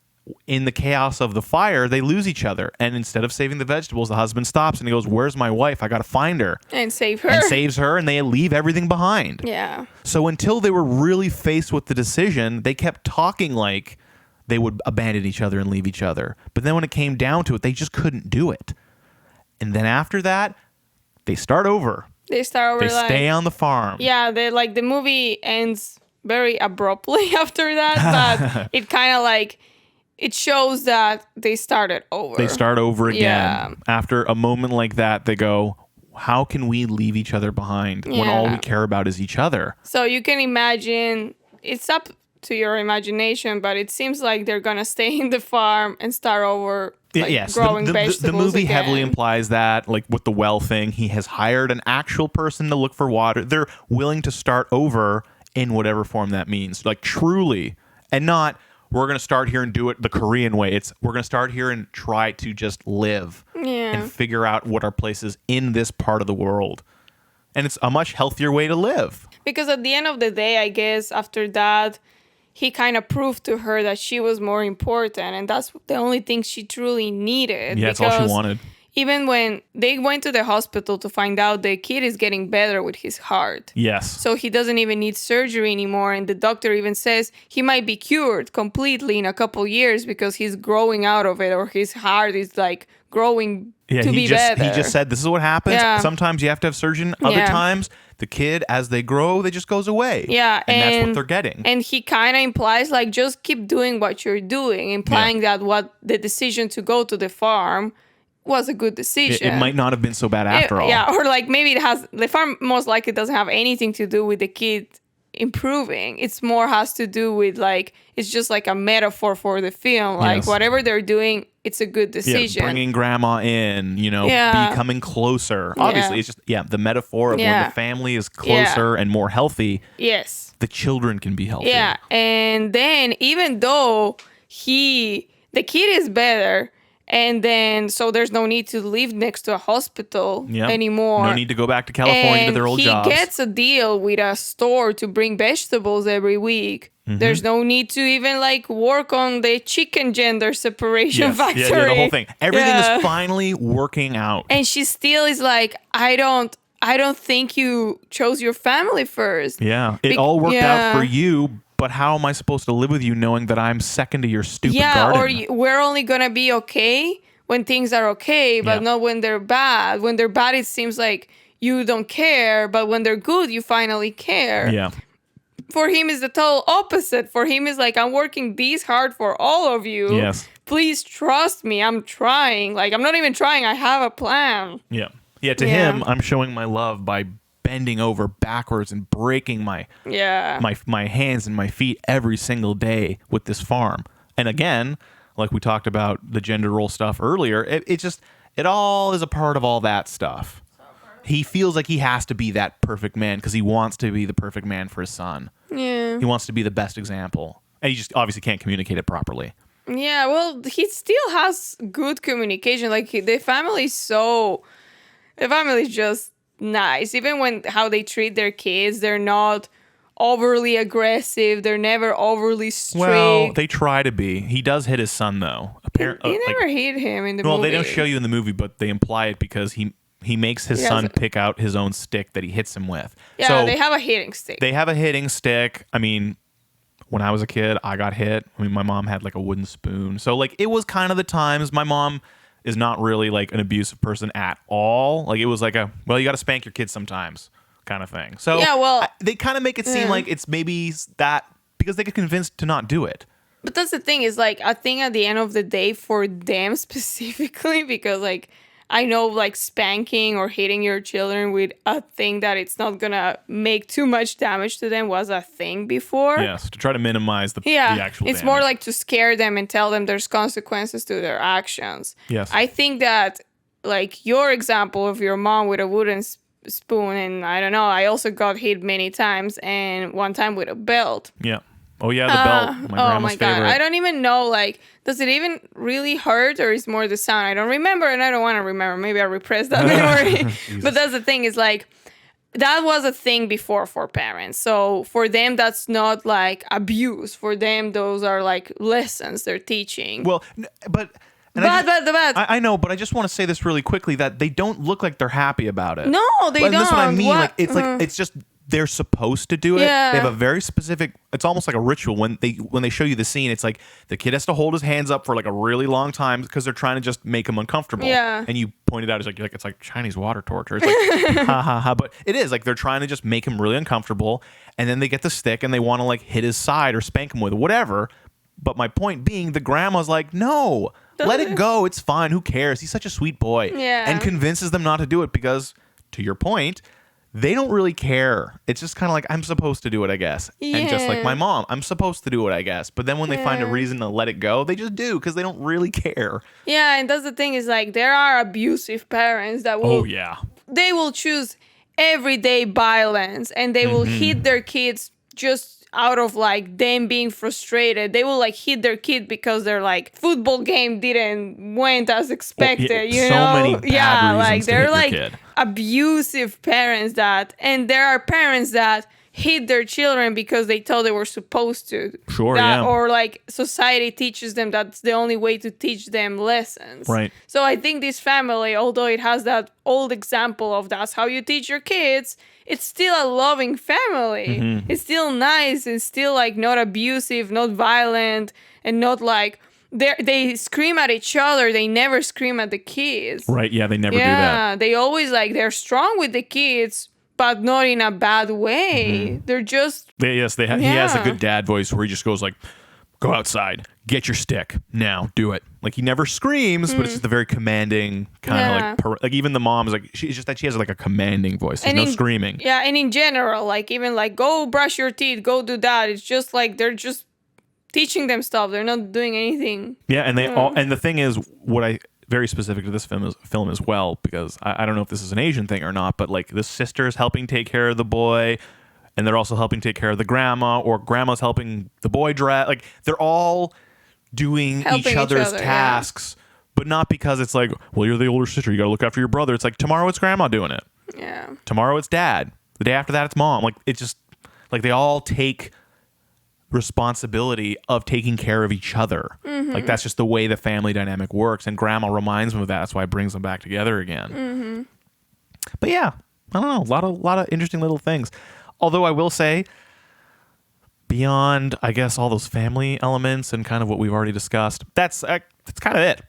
in the chaos of the fire, they lose each other. And instead of saving the vegetables, the husband stops and he goes, where's my wife? I got to find her. And save her. And saves her, and they leave everything behind. Yeah. So until they were really faced with the decision, they kept talking like they would abandon each other and leave each other. But then when it came down to it, they just couldn't do it. And then after that, they start over. They stay on the farm. Yeah, the movie ends very abruptly after that, but it kind of like, it shows that they started over. They start over again. Yeah. After a moment like that, they go, how can we leave each other behind when all we care about is each other? So you can imagine, it's up to your imagination, but it seems like they're going to stay in the farm and start over. Yes, growing vegetables the movie again. heavily implies that, like with the well thing, he has hired an actual person to look for water. They're willing to start over in whatever form that means, like truly, and not, we're going to start here and do it the Korean way. It's, we're going to start here and try to just live and figure out what our place is in this part of the world. And it's a much healthier way to live. Because at the end of the day, I guess after that, he kind of proved to her that she was more important. And that's the only thing she truly needed. Yeah, that's all she wanted. Even when they went to the hospital to find out the kid is getting better with his heart. Yes. So he doesn't even need surgery anymore. And the doctor even says he might be cured completely in a couple years because he's growing out of it, or his heart is like growing to be better. He just said, this is what happens. Yeah. Sometimes you have to have surgery. Other times, the kid, as they grow, they just goes away. Yeah. And that's what they're getting. And he kind of implies like, just keep doing what you're doing, implying that what the decision to go to the farm was a good decision. It might not have been so bad after all. Yeah, or like maybe the farm most likely doesn't have anything to do with the kid improving. It's more has to do with like, it's just like a metaphor for the film. Like whatever they're doing, it's a good decision. Yeah, bringing grandma in, becoming closer. Obviously, it's just, the metaphor of when the family is closer and more healthy. Yes. The children can be healthy. Yeah. And then even though the kid is better, and then so there's no need to live next to a hospital anymore. No need to go back to California to their old jobs. He gets a deal with a store to bring vegetables every week. Mm-hmm. There's no need to even like work on the chicken gender separation factory. Yeah, the whole thing. Everything is finally working out. And she still is like, I don't think you chose your family first. Yeah. It all worked out for you. But how am I supposed to live with you knowing that I'm second to your stupid garden? Yeah, or we're only going to be okay when things are okay, but not when they're bad. When they're bad, it seems like you don't care, but when they're good, you finally care. Yeah. For him, is the total opposite. For him, is like, I'm working this hard for all of you. Yes. Please trust me. I'm trying. Like, I'm not even trying. I have a plan. Yeah. Yeah, to him, I'm showing my love by bending over backwards and breaking my hands and my feet every single day with this farm. And again, like we talked about the gender role stuff earlier, it all is a part of all that stuff. He feels like he has to be that perfect man because he wants to be the perfect man for his son. Yeah. He wants to be the best example. And he just obviously can't communicate it properly. Yeah, well, he still has good communication. Like, the family's just nice. Even when how they treat their kids, they're not overly aggressive. They're never overly strict. Well, they try to be. He does hit his son, though. He never hit him in the movie. Well, they don't show you in the movie, but they imply it because he makes his son pick out his own stick that he hits him with. Yeah, so they have a hitting stick. They have a hitting stick. I mean, when I was a kid, I got hit. I mean, my mom had like a wooden spoon. So like it was kind of the times. My mom is not really like an abusive person at all. Like it was like you got to spank your kids sometimes kind of thing. So they kind of make it seem like it's maybe that because they get convinced to not do it. But that's the thing is like I think at the end of the day for them specifically, because like I know like spanking or hitting your children with a thing that it's not gonna make too much damage to them was a thing before. Yes, to try to minimize the actual it's damage. more like to scare them and tell them there's consequences to their actions. Yes. I think that like your example of your mom with a wooden spoon, and I don't know, I also got hit many times and one time with a belt. Yeah. Oh yeah, the belt. My grandma's favorite. I don't even know, like, does it even really hurt or is more the sound? I don't remember and I don't want to remember. Maybe I repressed that memory. But that's the thing is like, that was a thing before for parents. So for them, that's not like abuse. For them, those are like lessons they're teaching. Well, but... I know, but I just want to say this really quickly that they don't look like they're happy about it. No, they don't. That's what I mean. Like it's just they're supposed to do it. Yeah. They have a very specific. It's almost like a ritual when they show you the scene. It's like the kid has to hold his hands up for like a really long time because they're trying to just make him uncomfortable. Yeah. And you pointed out it's like Chinese water torture. It's like ha ha ha. But it is like they're trying to just make him really uncomfortable, and then they get the stick and they want to like hit his side or spank him with it, whatever. But my point being, the grandma's like, no. Let it go. It's fine. Who cares? He's such a sweet boy. Yeah. And convinces them not to do it because, to your point, they don't really care. It's just kind of like, I'm supposed to do it, I guess. Yeah. And just like my mom, I'm supposed to do it, I guess. But then when they find a reason to let it go, they just do because they don't really care. Yeah, and that's the thing is like, there are abusive parents that will... Oh, yeah. They will choose everyday violence and they will hit their kids just out of like them being frustrated. They will like hit their kid because their like football game didn't went as expected. You so know, many bad like reasons to they're hit your like kid. Abusive parents and there are parents that hit their children because they thought they were supposed to. Sure, yeah. Or like society teaches them that's the only way to teach them lessons. Right. So I think this family, although it has that old example of that's how you teach your kids, it's still a loving family. It's still nice. It's still like not abusive, not violent, and not like they scream at each other. They never scream at the kids. Right. Yeah. They never do that. Yeah. They always like they're strong with the kids, but not in a bad way. They're just He has a good dad voice where he just goes like, go outside, get your stick now, do it. Like he never screams, but it's just a very commanding kind of like even the mom is like, she's just that she has like a commanding voice. There's no screaming. Yeah. And in general, like even like go brush your teeth, go do that. It's just like, they're just teaching them stuff. They're not doing anything. Yeah. And and the thing is very specific to this film as well, because I don't know if this is an Asian thing or not, but like the sister is helping take care of the boy, and they're also helping take care of the grandma, or grandma's helping the boy dress. Like they're all doing each other's tasks, but not because it's like, well, you're the older sister, you got to look after your brother. It's like tomorrow it's grandma doing it. Yeah. Tomorrow it's dad. The day after that it's mom. Like it's just like they all take responsibility of taking care of each other. Like that's just the way the family dynamic works, and grandma reminds them of that. That's why it brings them back together again. But yeah, I don't know, a lot of interesting little things. Although I will say, beyond I guess all those family elements and kind of what we've already discussed, that's kind of it.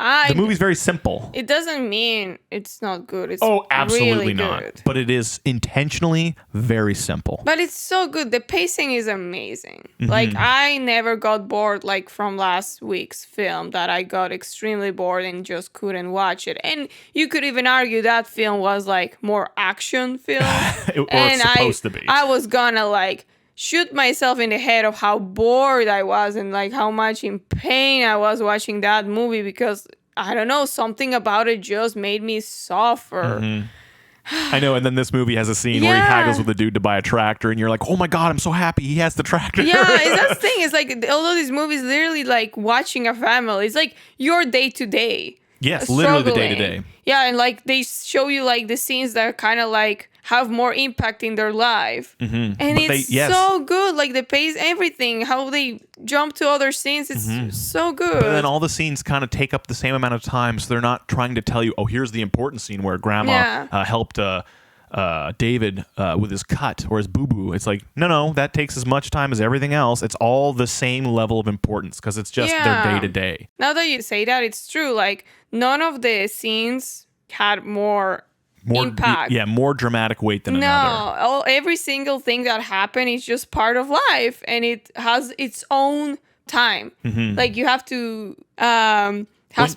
The movie's very simple. It doesn't mean it's not good. It's absolutely really not. Good. But it is intentionally very simple. But it's so good. The pacing is amazing. Like I never got bored like from last week's film that I got extremely bored and just couldn't watch it. And you could even argue that film was like more action film. It's supposed to be. I was gonna like shoot myself in the head of how bored I was and like how much in pain I was watching that movie, because I don't know, something about it just made me suffer. I know, and then this movie has a scene where he haggles with a dude to buy a tractor, and you're like, oh my god, I'm so happy he has the tractor. Yeah, that's the thing. It's like, although this movie is literally like watching a family, it's like your day to day. Yes, literally the day to day. Yeah, and like they show you like the scenes that kind of like have more impact in their life. And it's so good. Like the pace, everything, how they jump to other scenes, it's so good. But then all the scenes kind of take up the same amount of time, so they're not trying to tell you, oh, here's the important scene where grandma helped David with his cut or his boo-boo. It's like, no, that takes as much time as everything else. It's all the same level of importance because it's just their day-to-day. Now that you say that, it's true. Like, none of the scenes had more impact. Yeah, more dramatic weight than another. No, every single thing that happened is just part of life, and it has its own time. Like, you have to...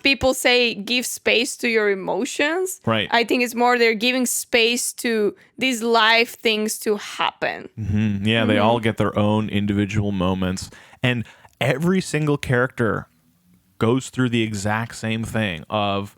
people say give space to your emotions. Right. I think it's more they're giving space to these life things to happen. Yeah, they all get their own individual moments. And every single character goes through the exact same thing of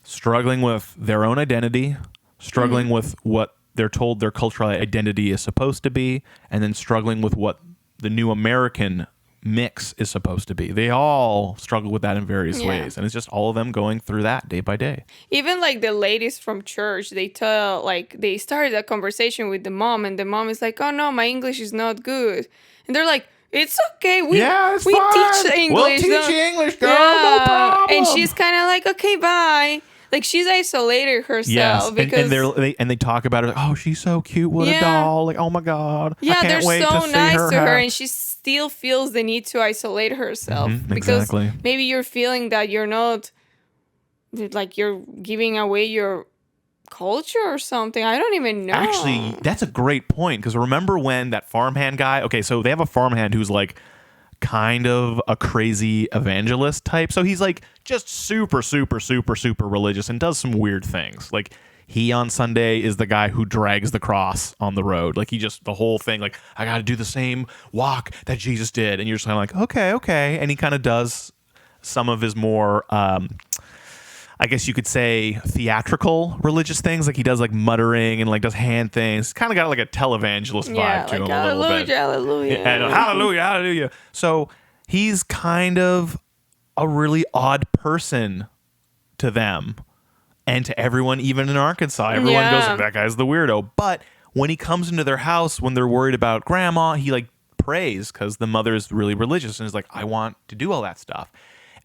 struggling with their own identity, struggling with what they're told their cultural identity is supposed to be, and then struggling with what the new American mix is supposed to be. They all struggle with that in various ways, and it's just all of them going through that day by day. Even like the ladies from church, they started a conversation with the mom, and the mom is like, oh no, my English is not good, and they're like, it's okay, we teach English, we'll teach you English, girl, no problem. And she's kind of like, okay, bye. Like, she's isolated herself. Because and they talk about her like, oh, she's so cute, what a doll, like, oh my god, yeah, I can't wait they're so to nice see to her, and she still feels the need to isolate herself because maybe you're feeling that you're not, like, you're giving away your culture or something. I don't even know. Actually, that's a great point, because remember when that farmhand guy, okay, so they have a farmhand who's like kind of a crazy evangelist type, so he's like just super religious and does some weird things. Like, he on Sunday is the guy who drags the cross on the road. Like, he just, the whole thing, like, I got to do the same walk that Jesus did. And you're just kind of like, okay. And he kind of does some of his more, I guess you could say, theatrical religious things. Like, he does like muttering and like does hand things. Kind of got like a televangelist vibe to him a little bit. Hallelujah. And hallelujah. So he's kind of a really odd person to them. And to everyone, even in Arkansas, everyone goes, that guy's the weirdo. But when he comes into their house, when they're worried about grandma, he like prays because the mother's really religious and is like, I want to do all that stuff.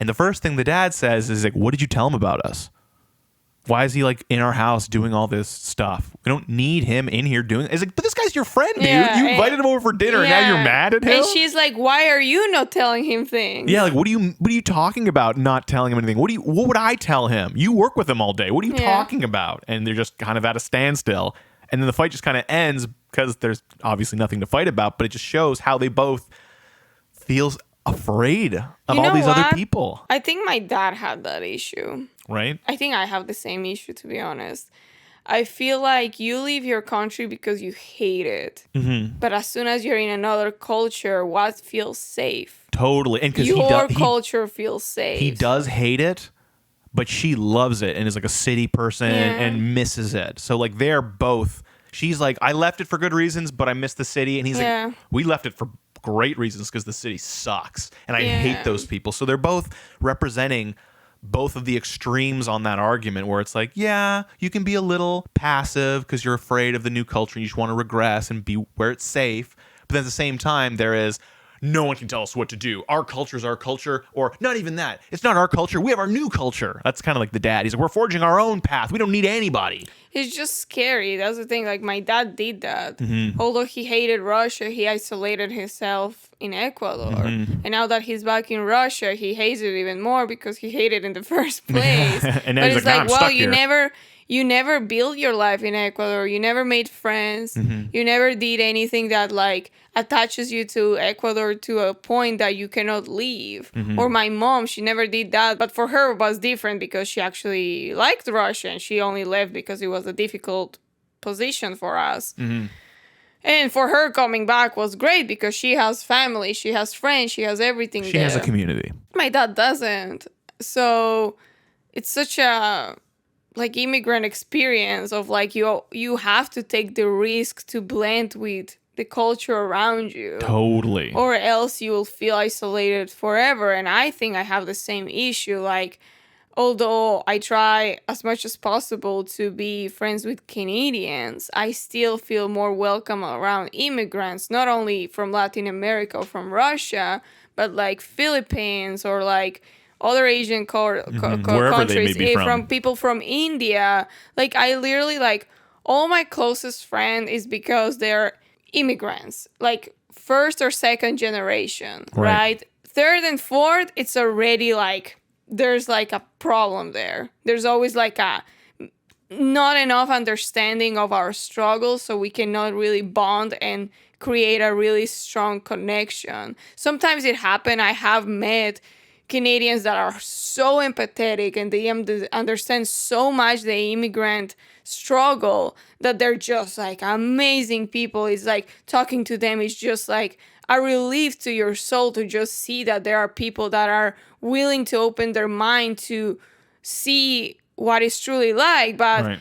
And the first thing the dad says is like, what did you tell him about us? Why is he like in our house doing all this stuff? We don't need him in here doing it. It's like, but this guy's your friend, dude. You invited him over for dinner and now you're mad at him? And she's like, why are you not telling him things? Yeah, like, what are you talking about not telling him anything? What would I tell him? You work with him all day. What are you talking about? And they're just kind of at a standstill. And then the fight just kind of ends because there's obviously nothing to fight about, but it just shows how they both feel afraid of You know all these what? other people, I think my dad had that issue. right? I think I have the same issue, to be honest. I feel like you leave your country because you hate it. Mm-hmm. But as soon as you're in another culture, what feels safe? Totally. And because Your culture feels safe. he does hate it, but she loves it and is like a city person Yeah. and misses it. So like they're both, she's like, I left it for good reasons, but I miss the city. And he's Yeah. like, we left it for great reasons because the city sucks. And I Yeah. hate those people. So they're both representing both of the extremes on that argument where it's like, yeah, you can be a little passive because you're afraid of the new culture and you just want to regress and be where it's safe. But then at the same time, there is, no one can tell us what to do. Our culture is our culture, or not even that. It's not our culture. We have our new culture. That's kind of like the dad. He's like, we're forging our own path. We don't need anybody. It's just scary. That's the thing. Like, my dad did that. Mm-hmm. Although he hated Russia, he isolated himself in Ecuador. Mm-hmm. And now that he's back in Russia, he hates it even more because he hated it in the first place. And now but he's it's like, "Nah, I'm stuck here." You never built your life in Ecuador. You never made friends. Mm-hmm. You never did anything that like attaches you to Ecuador to a point that you cannot leave. Mm-hmm. Or my mom, she never did that. But for her, it was different because she actually liked Russia and she only left because it was a difficult position for us. Mm-hmm. And for her, coming back was great because she has family, she has friends, she has everything She there. has a community. My dad doesn't. So it's such a like immigrant experience of like you have to take the risk to blend with the culture around you. Totally. Or else you will feel isolated forever. And I think I have the same issue. Like, although I try as much as possible to be friends with Canadians, I still feel more welcome around immigrants, not only from Latin America or from Russia, but like Philippines or like other Asian Wherever they countries, may be from. people from India. Like, I literally, like, all my closest friend is because they're immigrants, like first or second generation, right? Third and fourth, it's already like, there's like a problem there. There's always like a not enough understanding of our struggles, so we cannot really bond and create a really strong connection. Sometimes it happens. I have met Canadians that are so empathetic and they understand so much the immigrant struggle that they're just like amazing people. It's like talking to them is just like a relief to your soul to just see that there are people that are willing to open their mind to see what it's truly like. But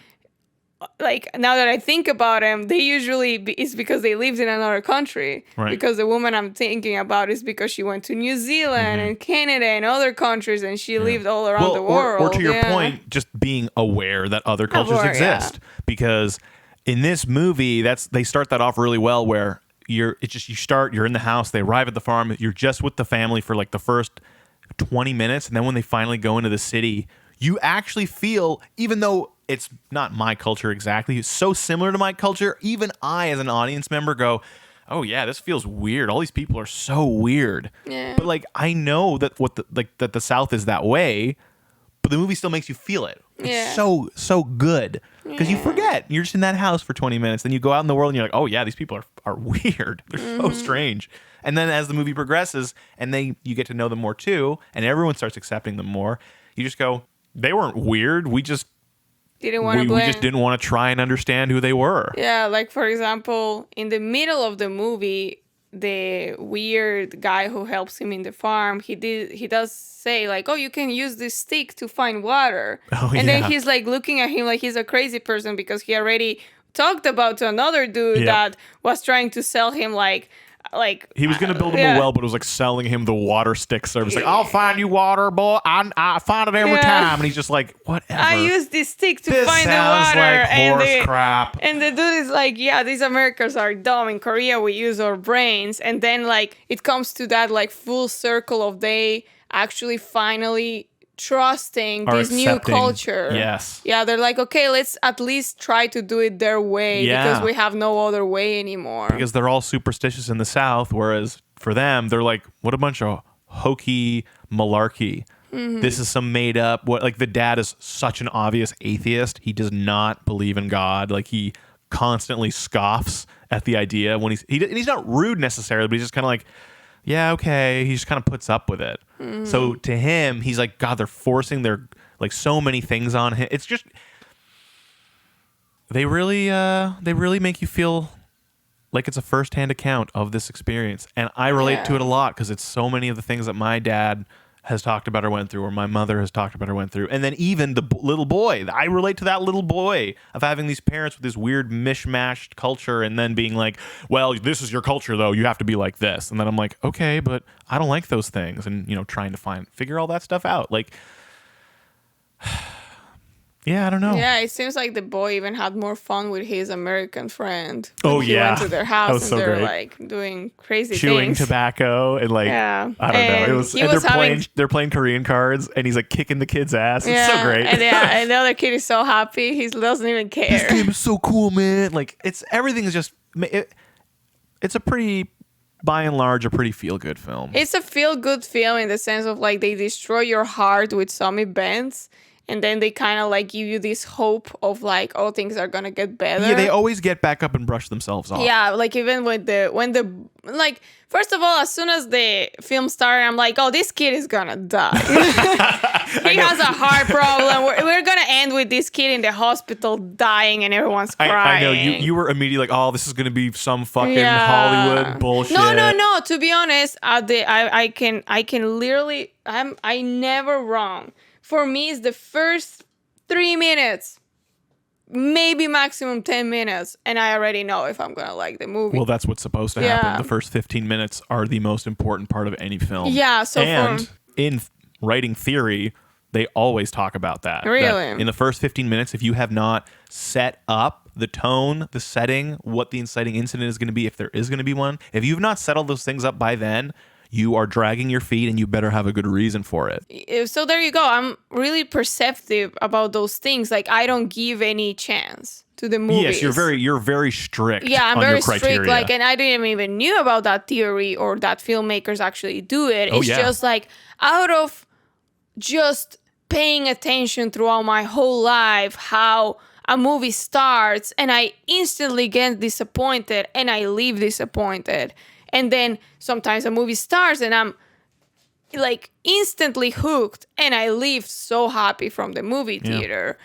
like, now that I think about them, they usually it's because they lived in another country. Right. Because the woman I'm thinking about is because she went to New Zealand and Canada and other countries, and she lived all around the world. Or to your point, just being aware that other cultures exist. Because in this movie, they start that off really well, where you're in the house, they arrive at the farm, you're just with the family for like the first 20 minutes, and then when they finally go into the city, you actually feel, even though it's not my culture exactly, it's so similar to my culture, even I as an audience member go, oh yeah, this feels weird. All these people are so weird. Yeah. But like, I know that that the South is that way, but the movie still makes you feel it. It's so good because you forget. You're just in that house for 20 minutes, then you go out in the world and you're like, oh yeah, these people are weird. They're so strange. And then as the movie progresses and you get to know them more too, and everyone starts accepting them more, you just go, they weren't weird. We just didn't want to try and understand who they were. Yeah, like for example, in the middle of the movie, the weird guy who helps him in the farm, he does say like, oh, you can use this stick to find water. Oh, and then he's like looking at him like he's a crazy person because he already talked about to another dude that was trying to sell him like he was going to build him a well, but it was like selling him the water stick service. Like, I'll find you water, boy. I find it every time. And he's just like, whatever. I use this stick to find the sounds water. like horse crap. And the dude is like, yeah, these Americans are dumb. In Korea, we use our brains. And then like it comes to that like full circle of they actually finally trusting this new culture. Yes. Yeah, they're like, okay, let's at least try to do it their way because we have no other way anymore. Because they're all superstitious in the South, whereas for them, they're like, what a bunch of hokey malarkey. This is some made up, like the dad is such an obvious atheist. He does not believe in God. Like he constantly scoffs at the idea when he's not rude necessarily, but he's just kind of like, yeah, okay. He just kind of puts up with it. So to him, he's like, God, they're forcing their like so many things on him. It's just they really make you feel like it's a firsthand account of this experience, and I relate to it a lot because it's so many of the things that my dad has talked about or went through, or my mother has talked about or went through, and then even the little boy. I relate to that little boy of having these parents with this weird mishmashed culture, and then being like, "Well, this is your culture, though. You have to be like this." And then I'm like, "Okay, but I don't like those things," and trying to figure all that stuff out, like. Yeah, I don't know. Yeah, it seems like the boy even had more fun with his American friend. Oh, he yeah. went to their That house was and so they're great. like doing crazy Chewing things. tobacco and like Yeah. I don't know. And It was he and was they're playing Korean cards and he's like kicking the kid's ass. It's so great. And the other kid is so happy he doesn't even care. This game is so cool, man. Like everything's just it's a pretty by and large a pretty feel good film. It's a feel good film in the sense of like they destroy your heart with some events. And then they kind of like give you this hope of like, oh, things are gonna get better. Yeah, they always get back up and brush themselves off. Yeah, like even when the like first of all, as soon as the film started, I'm like, oh, this kid is gonna die. He has a heart problem. We're gonna end with this kid in the hospital dying and everyone's crying. I know you were immediately like, oh, this is gonna be some fucking Hollywood bullshit. No. To be honest, I can literally I never wrong. For me, it's the first 3 minutes, maybe maximum 10 minutes, and I already know if I'm going to like the movie. Well, that's what's supposed to happen. The first 15 minutes are the most important part of any film. Yeah, so in writing theory, they always talk about that. Really? That in the first 15 minutes, if you have not set up the tone, the setting, what the inciting incident is going to be, if there is going to be one, if you've not settled those things up by then, you are dragging your feet and you better have a good reason for it. So there you go. I'm really perceptive about those things. Like I don't give any chance to the movies. Yes, you're very strict. Yeah, I'm on very your criteria. strict. Like, and I didn't even knew about that theory or that filmmakers actually do it. It's just like out of just paying attention throughout my whole life how a movie starts and I instantly get disappointed and I leave disappointed. And then sometimes a movie starts and I'm like instantly hooked and I leave so happy from the movie theater.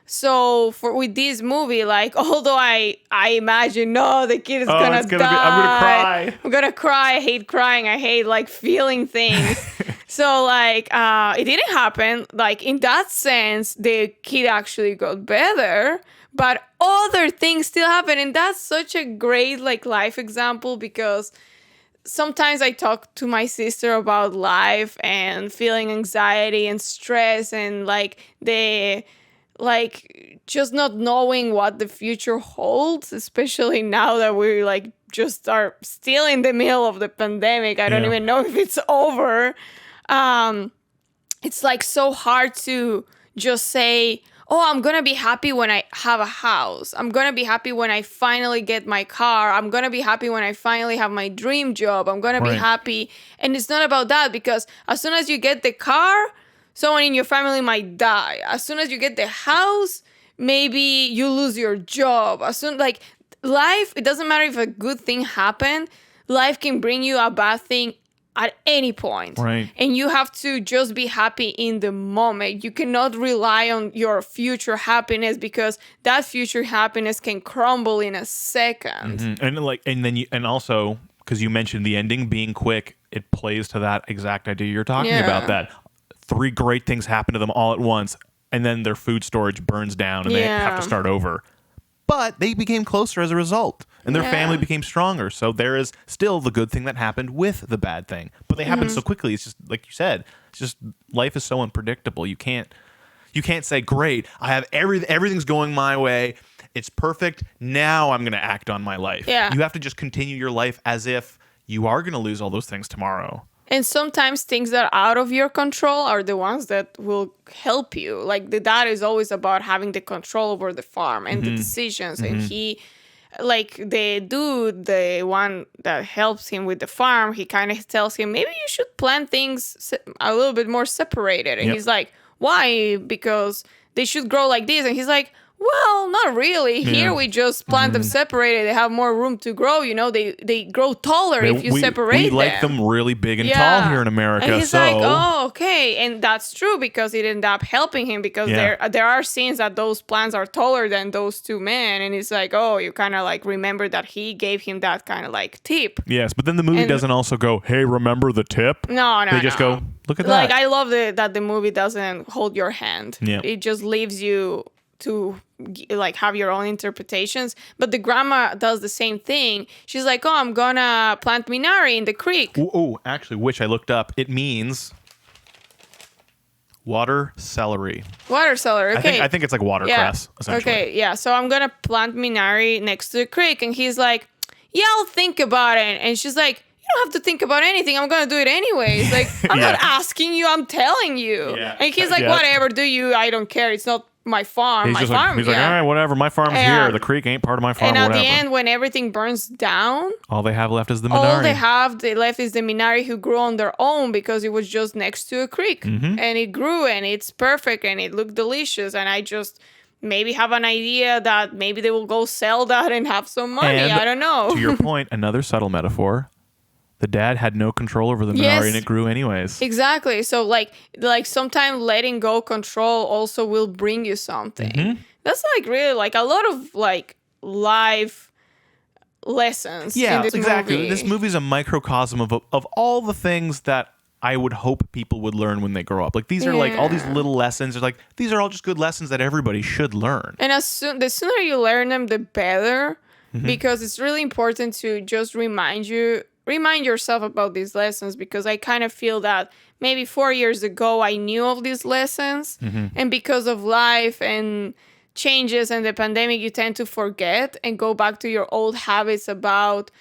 So with this movie, like although I imagine the kid is gonna die. I'm gonna cry. I'm gonna cry. I hate crying. I hate like feeling things. So like it didn't happen. Like in that sense, the kid actually got better. But other things still happen, and that's such a great like life example because sometimes I talk to my sister about life and feeling anxiety and stress and just not knowing what the future holds, especially now that we like just are still in the middle of the pandemic. I don't even know if it's over. It's like so hard to just say, oh, I'm going to be happy when I have a house. I'm going to be happy when I finally get my car. I'm going to be happy when I finally have my dream job. I'm going to be happy. And it's not about that because as soon as you get the car, someone in your family might die. As soon as you get the house, maybe you lose your job. Life, it doesn't matter if a good thing happened. Life can bring you a bad thing at any point. Right. And you have to just be happy in the moment. You cannot rely on your future happiness because that future happiness can crumble in a second. Mm-hmm. And also because you mentioned the ending being quick, it plays to that exact idea you're talking about, that 3 great things happen to them all at once and then their food storage burns down and they have to start over. But they became closer as a result, and their family became stronger. So there is still the good thing that happened with the bad thing. But they happened so quickly. It's just like you said. It's just life is so unpredictable. You can't say, "Great, I have everything's going my way. It's perfect. Now I'm going to act on my life." Yeah. You have to just continue your life as if you are going to lose all those things tomorrow. And sometimes things that are out of your control are the ones that will help you. Like the dad is always about having the control over the farm and the decisions. And he, like the dude, the one that helps him with the farm, he kind of tells him, maybe you should plan things a little bit more separated. And he's like, why? Because they should grow like this. And he's like, Well, not really. Here we just plant them separated. They have more room to grow. They grow taller if you separate them. We like them really big and tall here in America. And he's like, oh, okay. And that's true because it ended up helping him because there are scenes that those plants are taller than those two men. And it's like, oh, you kind of like remember that he gave him that kind of like tip. Yes, but then the movie doesn't also go, hey, remember the tip? No. They just go, look at that. Like, I love that the movie doesn't hold your hand. Yeah. It just leaves you to like have your own interpretations, but the grandma does the same thing. She's like, oh, I'm gonna plant Minari in the creek. Oh, actually, which I looked up, it means water celery. Water celery, okay. I think it's like watercress, essentially. Okay, yeah, so I'm gonna plant Minari next to the creek, and he's like, yeah, I'll think about it. And she's like, you don't have to think about anything, I'm gonna do it anyways. Like, I'm not asking you, I'm telling you. And he's like, whatever, do you, I don't care, it's not my farm. He's like, all right, whatever. My farm's here. The creek ain't part of my farm. And at the end, when everything burns down, all they have left is the Minari. All they left is the Minari who grew on their own because it was just next to a creek, and it grew and it's perfect and it looked delicious. And I just maybe have an idea that maybe they will go sell that and have some money. And I don't know. To your point, another subtle metaphor. The dad had no control over the Minari and it grew anyways. Exactly. So like sometimes letting go control also will bring you something. That's like really like a lot of like life lessons in this movie. This movie is a microcosm of all the things that I would hope people would learn when they grow up. Like these are like all these little lessons. They're like these are all just good lessons that everybody should learn. And the sooner you learn them, the better. Because it's really important to just remind yourself about these lessons, because I kind of feel that maybe 4 years ago I knew of these lessons, and because of life and changes and the pandemic, you tend to forget and go back to your old habits about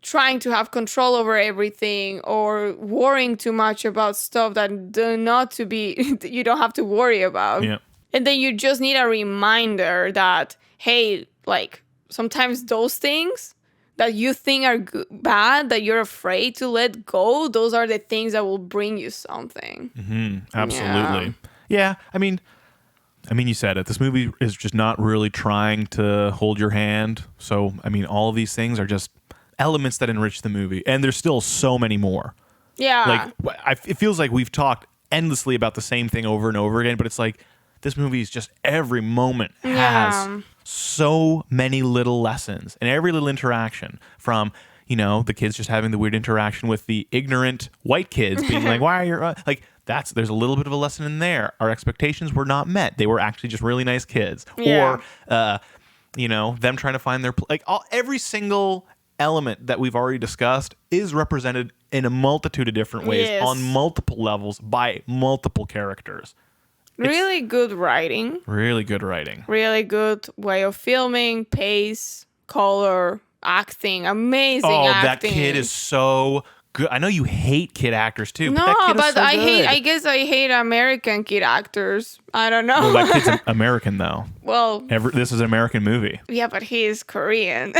trying to have control over everything or worrying too much about stuff that you don't have to worry about. And then you just need a reminder that, hey, like sometimes those things that you think are bad, that you're afraid to let go, those are the things that will bring you something. Absolutely. Yeah. I mean, you said it. This movie is just not really trying to hold your hand. So, I mean, all of these things are just elements that enrich the movie. And there's still so many more. Yeah. Like, it feels like we've talked endlessly about the same thing over and over again, but it's like this movie is just every moment has so many little lessons, and every little interaction from, the kids just having the weird interaction with the ignorant white kids being like, why are you like, there's a little bit of a lesson in there. Our expectations were not met. They were actually just really nice kids. Or, them trying to find their, every single element that we've already discussed is represented in a multitude of different ways on multiple levels by multiple characters. Really good writing. Really good writing. Really good way of filming, pace, color, acting. Amazing acting. That kid is so good. I know you hate kid actors too. No, but I guess I hate American kid actors. I don't know. Well, that kid's American though. Well, this is an American movie. Yeah, but he is Korean.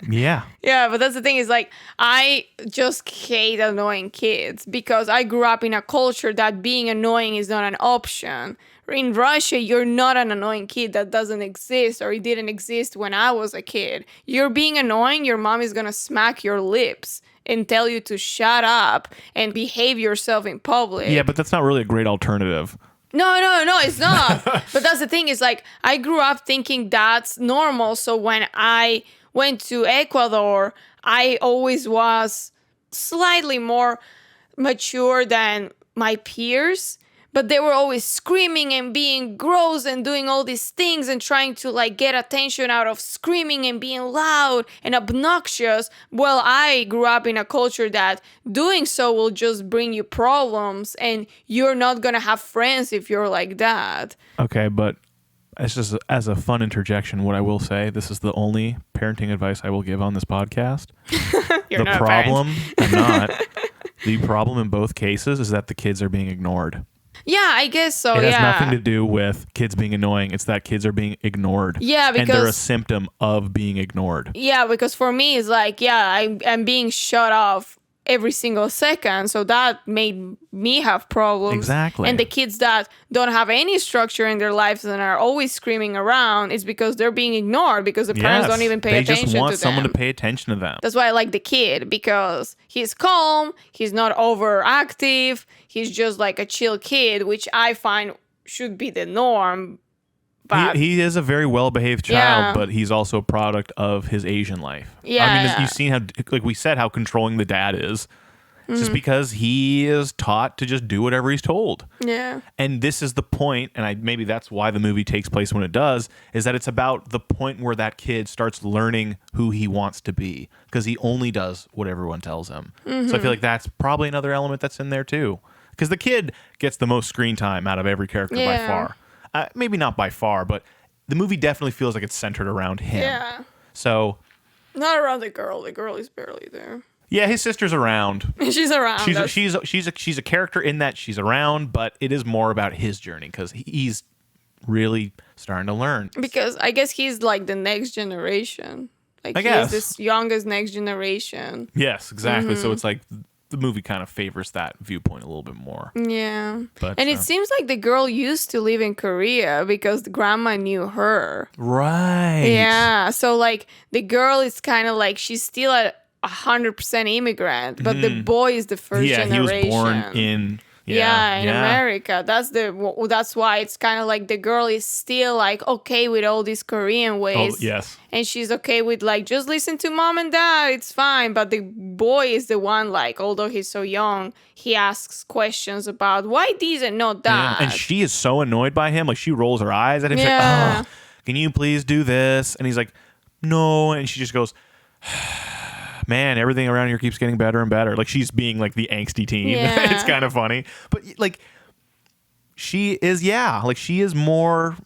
Yeah. Yeah, but that's the thing is like, I just hate annoying kids because I grew up in a culture that being annoying is not an option. In Russia, you're not an annoying kid. That doesn't exist, or it didn't exist when I was a kid. You're being annoying, your mom is gonna smack your lips and tell you to shut up and behave yourself in public. Yeah, but that's not really a great alternative. No, it's not. But that's the thing is like, I grew up thinking that's normal. So when I went to Ecuador, I always was slightly more mature than my peers. But they were always screaming and being gross and doing all these things and trying to like get attention out of screaming and being loud and obnoxious. Well, I grew up in a culture that doing so will just bring you problems, and you're not going to have friends if you're like that. Okay, but it's just as a fun interjection, what I will say, this is the only parenting advice I will give on this podcast. You're the not problem, I'm not. The problem in both cases is that the kids are being ignored. Yeah, I guess so. It has nothing to do with kids being annoying. It's that kids are being ignored. Yeah, because... And they're a symptom of being ignored. Yeah, because for me, it's like, I'm being shut off every single second. So that made me have problems. Exactly. And the kids that don't have any structure in their lives and are always screaming around, it's because they're being ignored because the parents don't even pay attention to them. They just want someone to pay attention to them. That's why I like the kid, because he's calm, he's not overactive, he's just like a chill kid, which I find should be the norm. But he is a very well-behaved child, but he's also a product of his Asian life. Yeah, I mean, you've seen how, like we said, how controlling the dad is. It's just because he is taught to just do whatever he's told. Yeah. And this is the point, and maybe that's why the movie takes place when it does, is that it's about the point where that kid starts learning who he wants to be, because he only does what everyone tells him. So I feel like that's probably another element that's in there too. Because the kid gets the most screen time out of every character by far. Maybe not by far, but the movie definitely feels like it's centered around him. Yeah. So not around the girl. The girl is barely there. Yeah, his sister's around. She's around. She's a character in that she's around, but it is more about his journey because he's really starting to learn. Because I guess he's like the next generation. Like I guess. He's this youngest next generation. Yes, exactly. So it's like the movie kind of favors that viewpoint a little bit more. Yeah. But, and it seems like the girl used to live in Korea because the grandma knew her. Right. Yeah. So like the girl is kind of like she's still a 100% immigrant, but the boy is the first generation. Yeah, he was born in America. That's why it's kind of like the girl is still like okay with all these Korean ways. Oh, yes. And she's okay with like just listen to mom and dad, it's fine. But the boy is the one like, although he's so young, he asks questions about why these and not that. Yeah. And she is so annoyed by him. Like she rolls her eyes at him. She's like, oh, can you please do this? And he's like, no. And she just goes, man, everything around here keeps getting better and better. Like she's being like the angsty teen. Yeah. It's kind of funny. But like she is more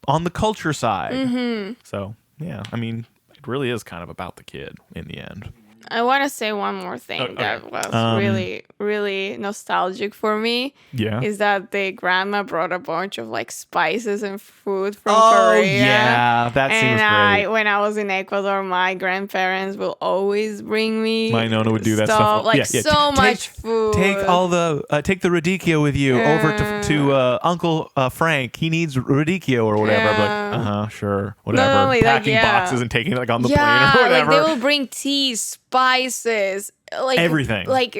on the culture side. So yeah, I mean, it really is kind of about the kid in the end. I want to say one more thing that was really, really nostalgic for me. Yeah. Is that the grandma brought a bunch of like spices and food from Korea. Korea. Yeah, that seems great. When I was in Ecuador, my grandparents will always bring me. My Nona would do that stuff. Like so much food. Take all the take the radicchio with you over to Uncle Frank. He needs radicchio or whatever. I'm like, sure, whatever. Packing boxes and taking it like on the plane or whatever. Like they will bring tea, spices, like everything, like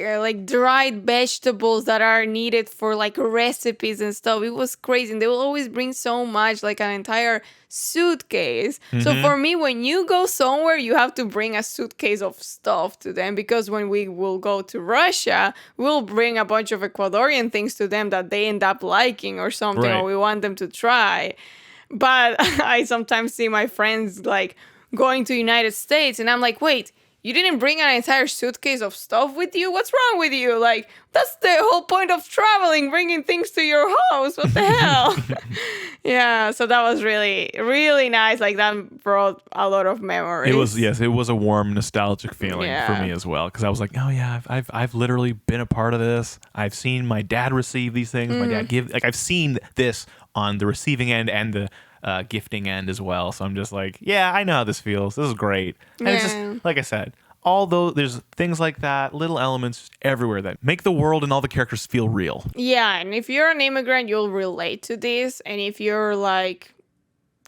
dried vegetables that are needed for like recipes and stuff. It was crazy. And they will always bring so much, like an entire suitcase. So for me, when you go somewhere, you have to bring a suitcase of stuff to them, because when we will go to Russia, we'll bring a bunch of Ecuadorian things to them that they end up liking or something, or we want them to try. But I sometimes see my friends like going to United States and I'm like, wait, you didn't bring an entire suitcase of stuff with you? What's wrong with you? Like, that's the whole point of traveling, bringing things to your house. What the hell? Yeah, so that was really, really nice. Like, that brought a lot of memories. It was a warm, nostalgic feeling for me as well. Because I was like, oh yeah, I've literally been a part of this. I've seen my dad receive these things. My dad give, like, I've seen this on the receiving end and the gifting end as well. So I'm just like, yeah, I know how this feels. This is great. And it's just, like I said, although there's things like that, little elements everywhere that make the world and all the characters feel real. Yeah, and if you're an immigrant, you'll relate to this. And if you're like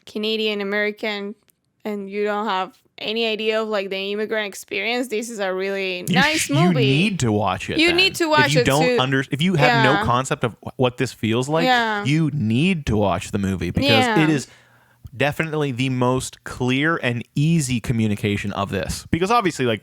Canadian American and you don't have any idea of like the immigrant experience, this is a really nice movie. You need to watch it. You need to watch it too. If you have no concept of what this feels like, you need to watch the movie, because it is definitely the most clear and easy communication of this. Because obviously, like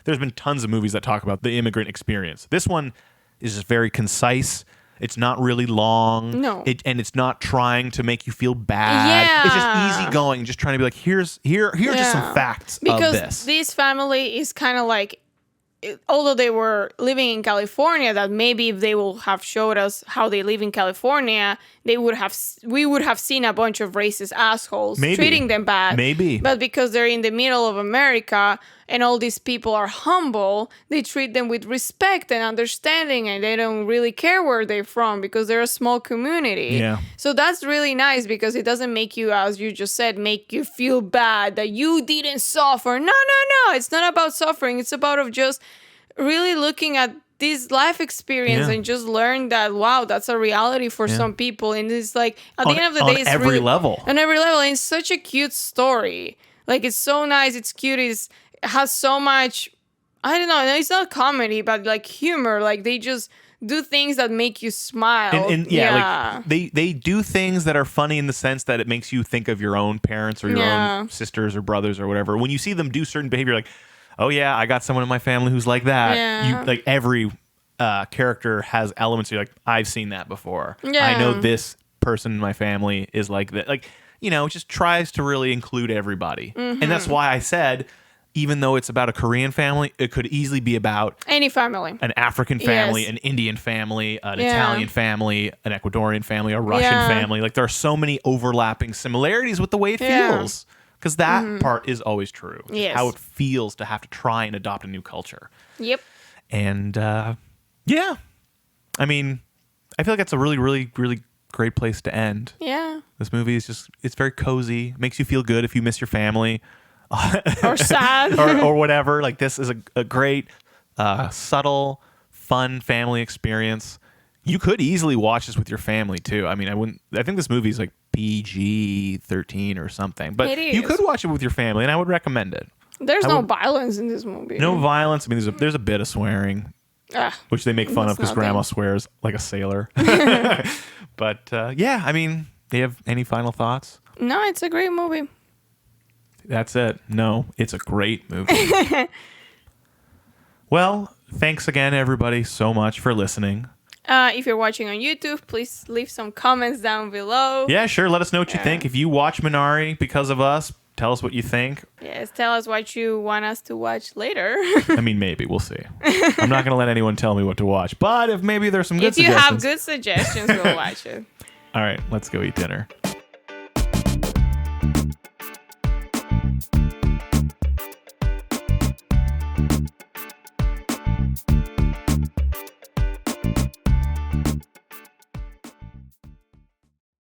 there's been tons of movies that talk about the immigrant experience. This one is just very concise. It's not really long. No. And it's not trying to make you feel bad. Yeah. It's just easygoing, just trying to be like, here are just some facts of this. Because this family is kind of like, although they were living in California, that maybe if they will have showed us how they live in California, we would have seen a bunch of racist assholes treating them bad. Maybe. But because they're in the middle of America and all these people are humble, they treat them with respect and understanding, and they don't really care where they're from because they're a small community. Yeah. So that's really nice, because it doesn't make you, as you just said, make you feel bad that you didn't suffer. No. It's not about suffering. It's about just really looking at this life experience and just learn that, wow, that's a reality for some people. And it's like, at the end of the day, it's on every really, level. On every level. And it's such a cute story. Like, it's so nice. It's cute. It has so much, I don't know. It's not comedy, but like humor. Like, they just do things that make you smile. And like they do things that are funny in the sense that it makes you think of your own parents or your own sisters or brothers or whatever. When you see them do certain behavior, like, oh yeah, I got someone in my family who's like that. Yeah. You like every character has elements. You're like, I've seen that before. Yeah. I know this person in my family is like that. Like, you know, it just tries to really include everybody. And that's why I said, even though it's about a Korean family, it could easily be about any family, an African family, an Indian family, an Italian family, an Ecuadorian family, a Russian family. Like, there are so many overlapping similarities with the way it feels. Because that part is always true. How it feels to have to try and adopt a new culture. Yep. And yeah, I mean, I feel like that's a really, really, really great place to end. Yeah. This movie is just, it's very cozy. Makes you feel good if you miss your family. Or sad. or whatever. Like, this is a great, subtle, fun family experience. You could easily watch this with your family too. I mean, I think this movie is like PG-13 or something, but you could watch it with your family, and I would recommend it. There's no violence in this movie. No violence. I mean, there's a bit of swearing, which they make fun of because Grandma swears like a sailor. But yeah, I mean, do you have any final thoughts? No, it's a great movie. That's it. No, it's a great movie. Well, thanks again, everybody, so much for listening. If you're watching on YouTube, please leave some comments down below. Yeah, sure. Let us know what you think. If you watch Minari because of us, tell us what you think. Yes, tell us what you want us to watch later. I mean, maybe. We'll see. I'm not going to let anyone tell me what to watch. But if maybe there's some good suggestions. If you have good suggestions, we'll watch it. All right, let's go eat dinner.